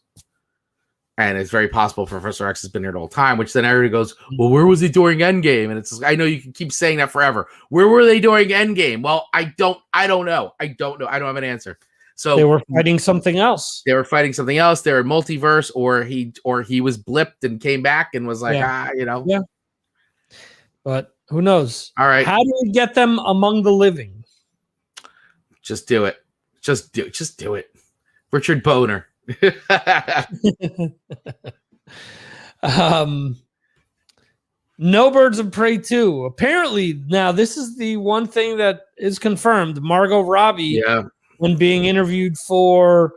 And it's very possible Professor X has been here the whole time, which then everybody goes, well, where was he during Endgame? And it's, I know you can keep saying that forever. Where were they during Endgame? Well, I don't know. I don't have an answer. So they were fighting something else. They were fighting something else. They were multiverse, or he was blipped and came back and was like, Yeah. But who knows? All right. How do we get them among the living? Just do it. Just do it. Richard Boner. No Birds of Prey 2. Apparently, now this is the one thing that is confirmed. Margot Robbie, when being interviewed for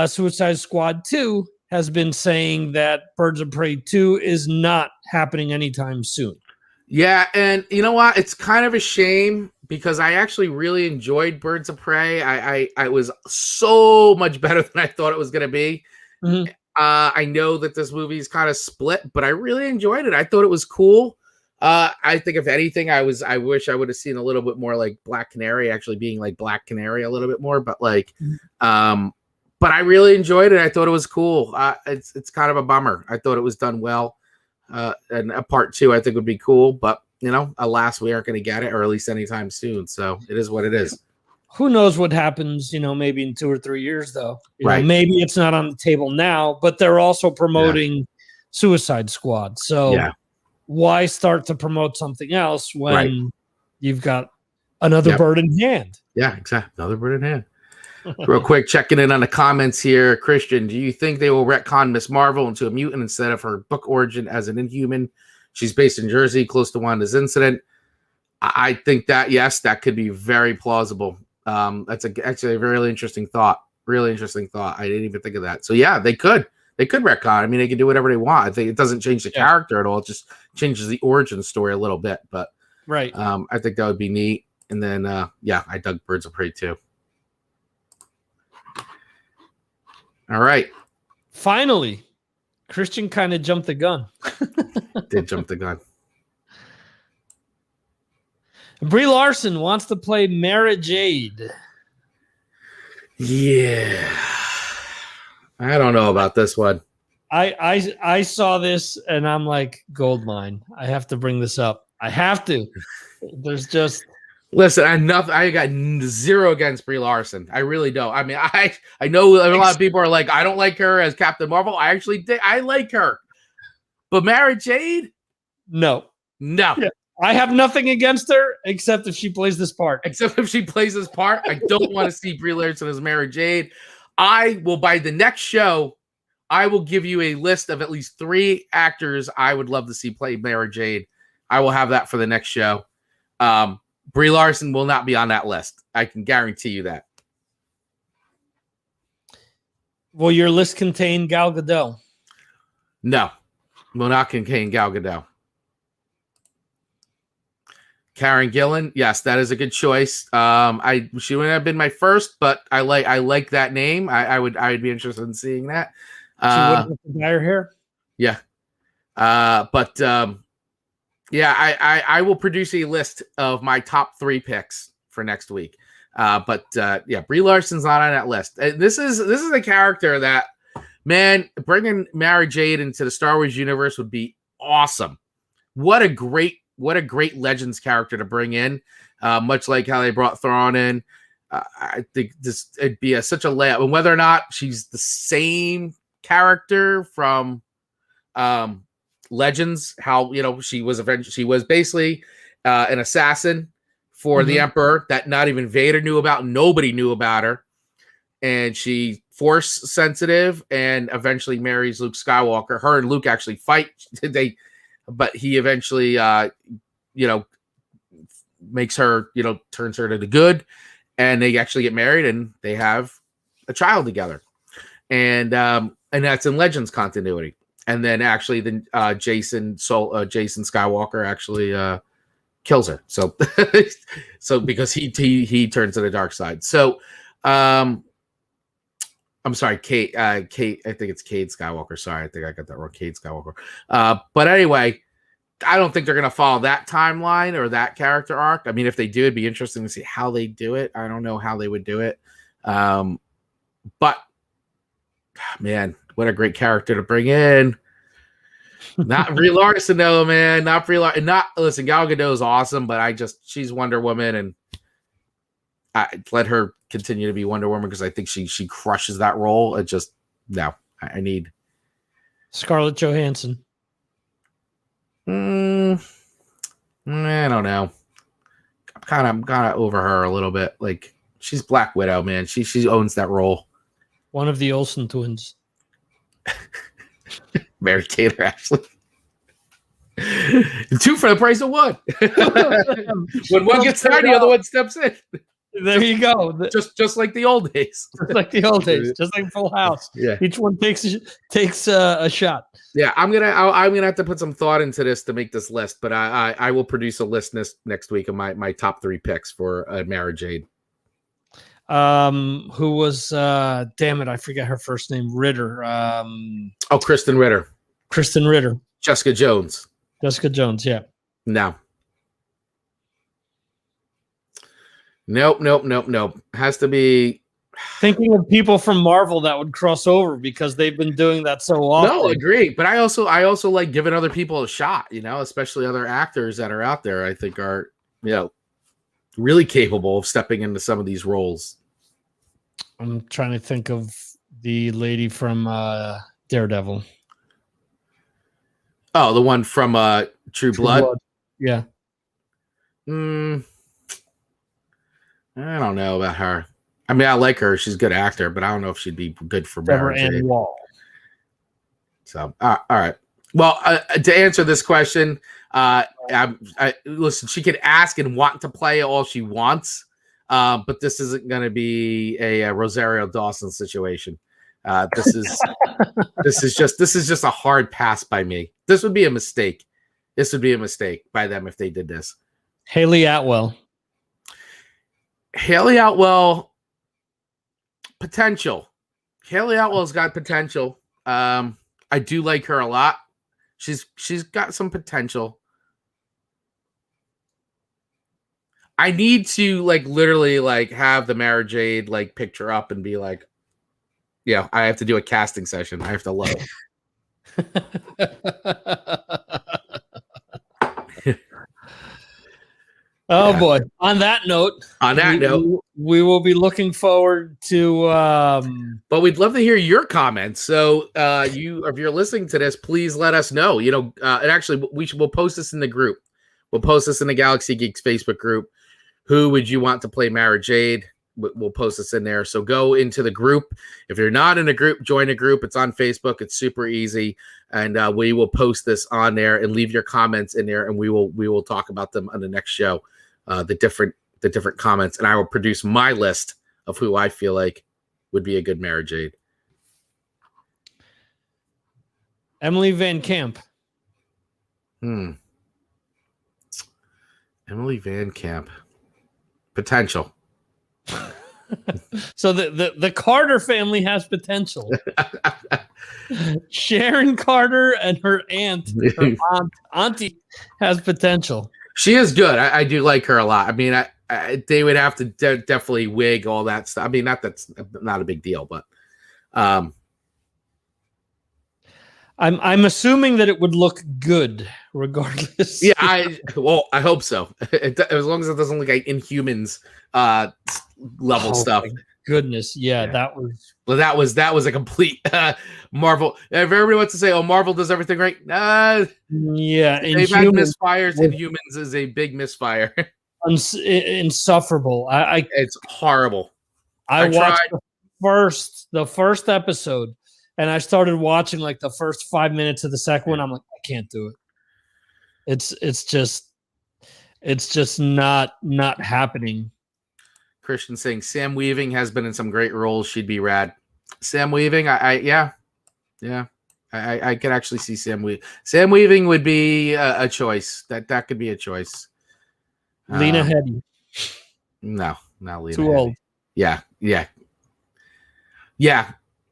Suicide Squad 2, has been saying that Birds of Prey 2 is not happening anytime soon. Yeah, and you know what? It's kind of a shame because I actually really enjoyed Birds of Prey. I was so much better than I thought it was going to be. Mm-hmm. I know that this movie is kind of split, but I really enjoyed it. I thought it was cool. I think if anything, I wish I would have seen a little bit more like Black Canary actually being like Black Canary a little bit more, but like, but I really enjoyed it. I thought it was cool. It's kind of a bummer. I thought it was done well. And a part 2 I think would be cool, but alas, we aren't going to get it, or at least anytime soon. So it is what it is. Who knows what happens, maybe in 2 or 3 years, though. Right. Maybe it's not on the table now, but they're also promoting Suicide Squad. So why start to promote something else when you've got another bird in hand? Yeah, exactly. Another bird in hand. Real quick, checking in on the comments here. Christian, do you think they will retcon Miss Marvel into a mutant instead of her book origin as an Inhuman? She's based in Jersey, close to Wanda's incident. I think that, yes, that could be very plausible. That's actually a really interesting thought. Really interesting thought. I didn't even think of that. So, yeah, they could. They could retcon. I mean, they can do whatever they want. I think it doesn't change the character at all. It just changes the origin story a little bit. But I think that would be neat. And then, I dug Birds of Prey too. All right. Finally, Christian kind of jumped the gun. Did jump the gun. Brie Larson wants to play Mara Jade. Yeah. I don't know about this one. I saw this and I'm like, gold mine. I have to bring this up. I have to. There's just... Listen, I got zero against Brie Larson. I really don't. I mean, I know a lot of people are like, I don't like her as Captain Marvel. I actually did. I like her. But Mara Jade? No. Yeah. I have nothing against her except if she plays this part. I don't want to see Brie Larson as Mara Jade. I will, by the next show, I will give you a list of at least 3 actors I would love to see play Mara Jade. I will have that for the next show. Brie Larson will not be on that list. I can guarantee you that. Will your list contain Gal Gadot? No, will not contain Gal Gadot. Karen Gillan, yes, that is a good choice. She wouldn't have been my first, but I like that name. I would be interested in seeing that. She wouldn't have to dye her hair. Yeah, I will produce a list of my top 3 picks for next week. Brie Larson's not on that list. This is a character that, man, bringing Mara Jade into the Star Wars universe would be awesome. What a great Legends character to bring in. Much like how they brought Thrawn in. I think it'd be such a layup. And whether or not she's the same character from Legends, how she was basically an assassin for the Emperor that not even Vader knew about. Nobody knew about her, and she force sensitive and eventually marries Luke Skywalker. Her and Luke actually fight. But he eventually makes her, turns her to the good, and they actually get married and they have a child together, and that's in Legends continuity. And then actually, Jason Skywalker actually kills her. So, because he turns to the dark side. So, I'm sorry, Kate. I think it's Cade Skywalker. Sorry, I think I got that wrong. Cade Skywalker. But anyway, I don't think they're gonna follow that timeline or that character arc. I mean, if they do, it'd be interesting to see how they do it. I don't know how they would do it. But man, what a great character to bring in. Not Brie Larson though, man. Not Brie Larson. Not listen. Gal Gadot is awesome, but she's Wonder Woman, and I let her continue to be Wonder Woman because I think she crushes that role. It just no. I need Scarlett Johansson. I don't know. I'm kind of over her a little bit. Like she's Black Widow, man. She owns that role. One of the Olsen twins. Mary Taylor, actually. 2 for the price of 1. When one gets tired, the other one steps in. There you go. Just like the old days. Just like the old days. Just like Full House. Yeah. Each one takes a shot. Yeah, I'm gonna have to put some thought into this to make this list, but I will produce a list next week of my top 3 picks for Mara Jade. Who was damn it, I forget her first name. Ritter. Kristen Ritter. Kristen Ritter. Jessica Jones. Jessica Jones, yeah. No. Nope. Has to be thinking of people from Marvel that would cross over because they've been doing that so often. No, agree. But I also like giving other people a shot, especially other actors that are out there, I think are, really capable of stepping into some of these roles. I'm trying to think of the lady from Daredevil. Oh, the one from True Blood? Yeah. I don't know about her. I mean, I like her. She's a good actor, but I don't know if she'd be good for Mara Jade. Wall. So, all right. Well, to answer this question, listen, she can ask and want to play all she wants, but this isn't going to be a Rosario Dawson situation. This is just a hard pass by me. This would be a mistake. This would be a mistake by them if they did this. Haley Atwell, potential. Haley Atwell's got potential. I do like her a lot. She's got some potential. I need to literally have the Mara Jade picture up and be like, yeah, I have to do a casting session. I have to love it. Oh boy! On that note, we will be looking forward to. But we'd love to hear your comments. So, if you're listening to this, please let us know. And actually, we'll post this in the group. We'll post this in the Galaxy Geeks Facebook group. Who would you want to play Mara Jade? We'll post this in there. So go into the group. If you're not in a group, join a group. It's on Facebook. It's super easy, and we will post this on there and leave your comments in there, and we will talk about them on the next show. The different comments, and I will produce my list of who I feel like would be a good Mara Jade. Emily Van Camp. Emily Van Camp. Potential. So the Carter family has potential. Sharon Carter and her auntie has potential. She is good. I do like her a lot. I mean, they would have to definitely wig all that stuff. I mean, that's not a big deal, but I'm assuming that it would look good regardless. Yeah, I hope so. As long as it doesn't look like Inhumans level stuff. Goodness, yeah, that was a complete Marvel. If everybody wants to say, "Oh, Marvel does everything right," yeah, they've had misfires. Inhumans is a big misfire. Insufferable. It's horrible. I watched the first episode, and I started watching the first 5 minutes of the second one. I'm like, I can't do it. It's just not happening. Christian saying Sam Weaving has been in some great roles. She'd be rad. Sam Weaving, I could actually see Sam Weaving. Sam Weaving would be a choice. That could be a choice. Lena Headey. No, not Lena. Too Headey. old. Yeah.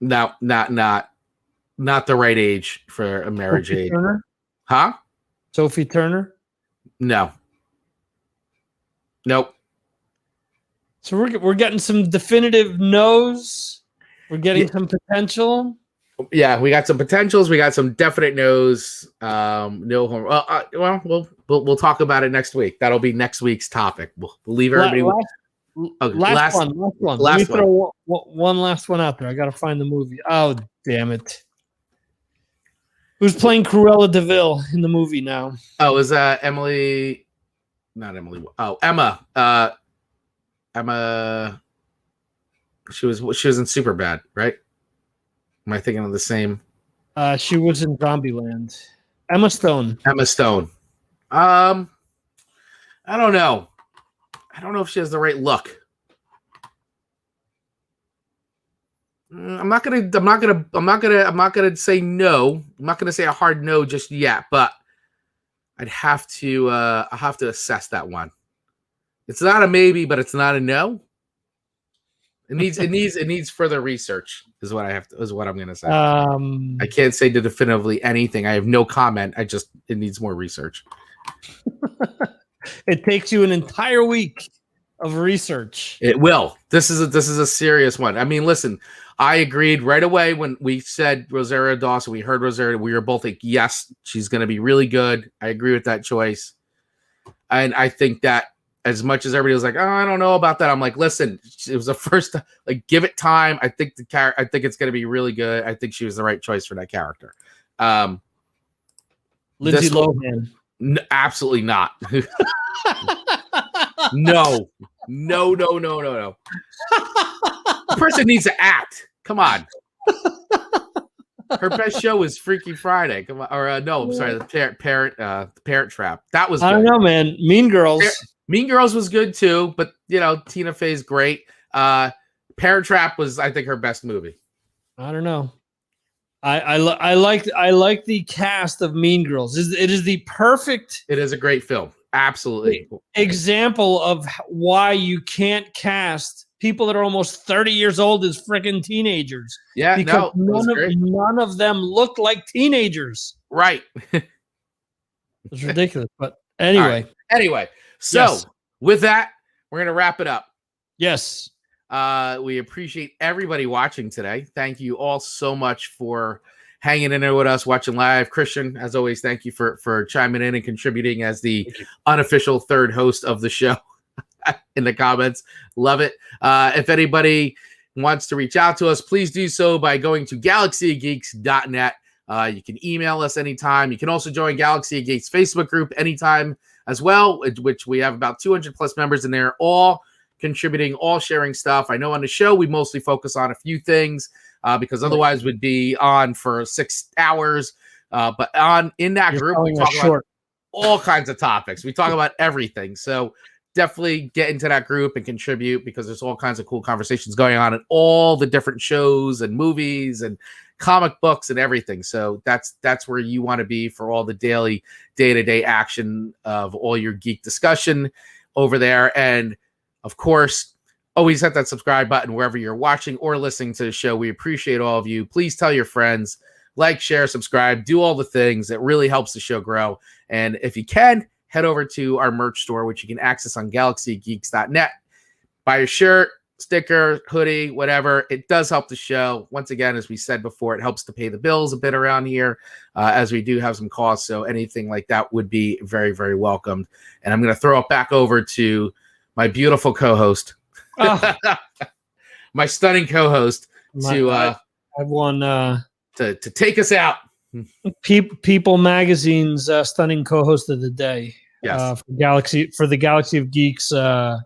No, not the right age for a Mara Jade. Turner? Huh? Sophie Turner? No. Nope. So we're getting some definitive no's. We're getting some potential. Yeah, we got some potentials. We got some definite no's. No home. Well, we'll talk about it next week. That'll be next week's topic. We'll leave everybody. Last one. Let me throw one last one out there. I got to find the movie. Oh, damn it. Who's playing Cruella DeVille in the movie now? Oh, is that Emily? Not Emily. Oh, Emma. Emma. She was in Superbad, right? Am I thinking of the same? She was in Zombieland. Emma Stone. I don't know. I don't know if she has the right look. I'm not gonna say no. I'm not gonna say a hard no just yet, but I'll have to assess that one. It's not a maybe, but it's not a no. It needs further research, is what I'm gonna say. I can't say definitively anything. I have no comment. It needs more research. It takes you an entire week of research. It will. This is a serious one. I mean, listen, I agreed right away when we said Rosario Dawson. We heard Rosario. We were both like, yes, she's going to be really good. I agree with that choice, and I think that as much as everybody was like, oh, I don't know about that, I'm like, listen, it was the first. Like, give it time. I think I think it's going to be really good. I think she was the right choice for that character. Lindsay Lohan. Absolutely not. No. The person needs to act. Come on. Her best show is Freaky Friday. Come on, or no, I'm sorry, the Parent Trap. That was good. I don't know, man. Mean Girls. Mean Girls was good too, but Tina Fey's great. Parent Trap was, I think, her best movie. I don't know. I like the cast of Mean Girls. It is the perfect. It is a great film. Absolutely. Example of why you can't cast people that are almost 30 years old as freaking teenagers. Yeah, because none of them look like teenagers. Right. It's ridiculous. But anyway. Right. Anyway, so with that, we're going to wrap it up. Yes. We appreciate everybody watching today. Thank you all so much for hanging in there with us, watching live. Christian, as always, thank you for chiming in and contributing as the unofficial third host of the show in the comments. Love it. If anybody wants to reach out to us, please do so by going to galaxygeeks.net. You can email us anytime. You can also join Galaxy of Geeks Facebook group anytime as well, which we have about 200 plus members in there, all contributing, all sharing stuff. I know on the show we mostly focus on a few things because otherwise we'd be on for 6 hours. But in that group, we talk about all kinds of topics. We talk about everything. So definitely get into that group and contribute because there's all kinds of cool conversations going on in all the different shows and movies and comic books and everything. So that's where you want to be for all the daily day-to-day action of all your geek discussion over there. And of course, always hit that subscribe button wherever you're watching or listening to the show. We appreciate all of you. Please tell your friends, like, share, subscribe, do all the things. It really helps the show grow. And if you can, head over to our merch store, which you can access on galaxygeeks.net. Buy your shirt, sticker, hoodie, whatever. It does help the show. Once again, as we said before, it helps to pay the bills a bit around here as we do have some costs. So anything like that would be very, very welcomed. And I'm going to throw it back over to my beautiful co-host, my stunning co-host, to take us out. People Magazine's stunning co-host of the day. Yes. For the Galaxy of Geeks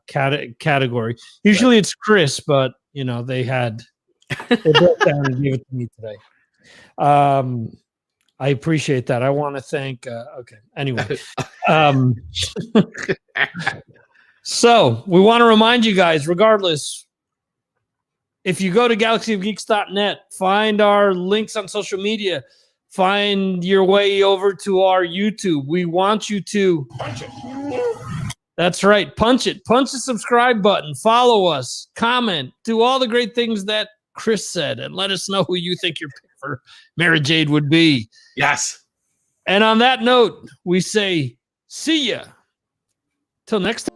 category. Usually it's Chris, but they broke down and gave it to me today. I appreciate that. I want to thank. Anyway. So we want to remind you guys, regardless, if you go to galaxyofgeeks.net, find our links on social media, find your way over to our YouTube. We want you to punch it. That's right. Punch it. Punch the subscribe button. Follow us. Comment. Do all the great things that Chris said, and let us know who you think your pick for Mara Jade would be. Yes. And on that note, we say, see ya. Till next time.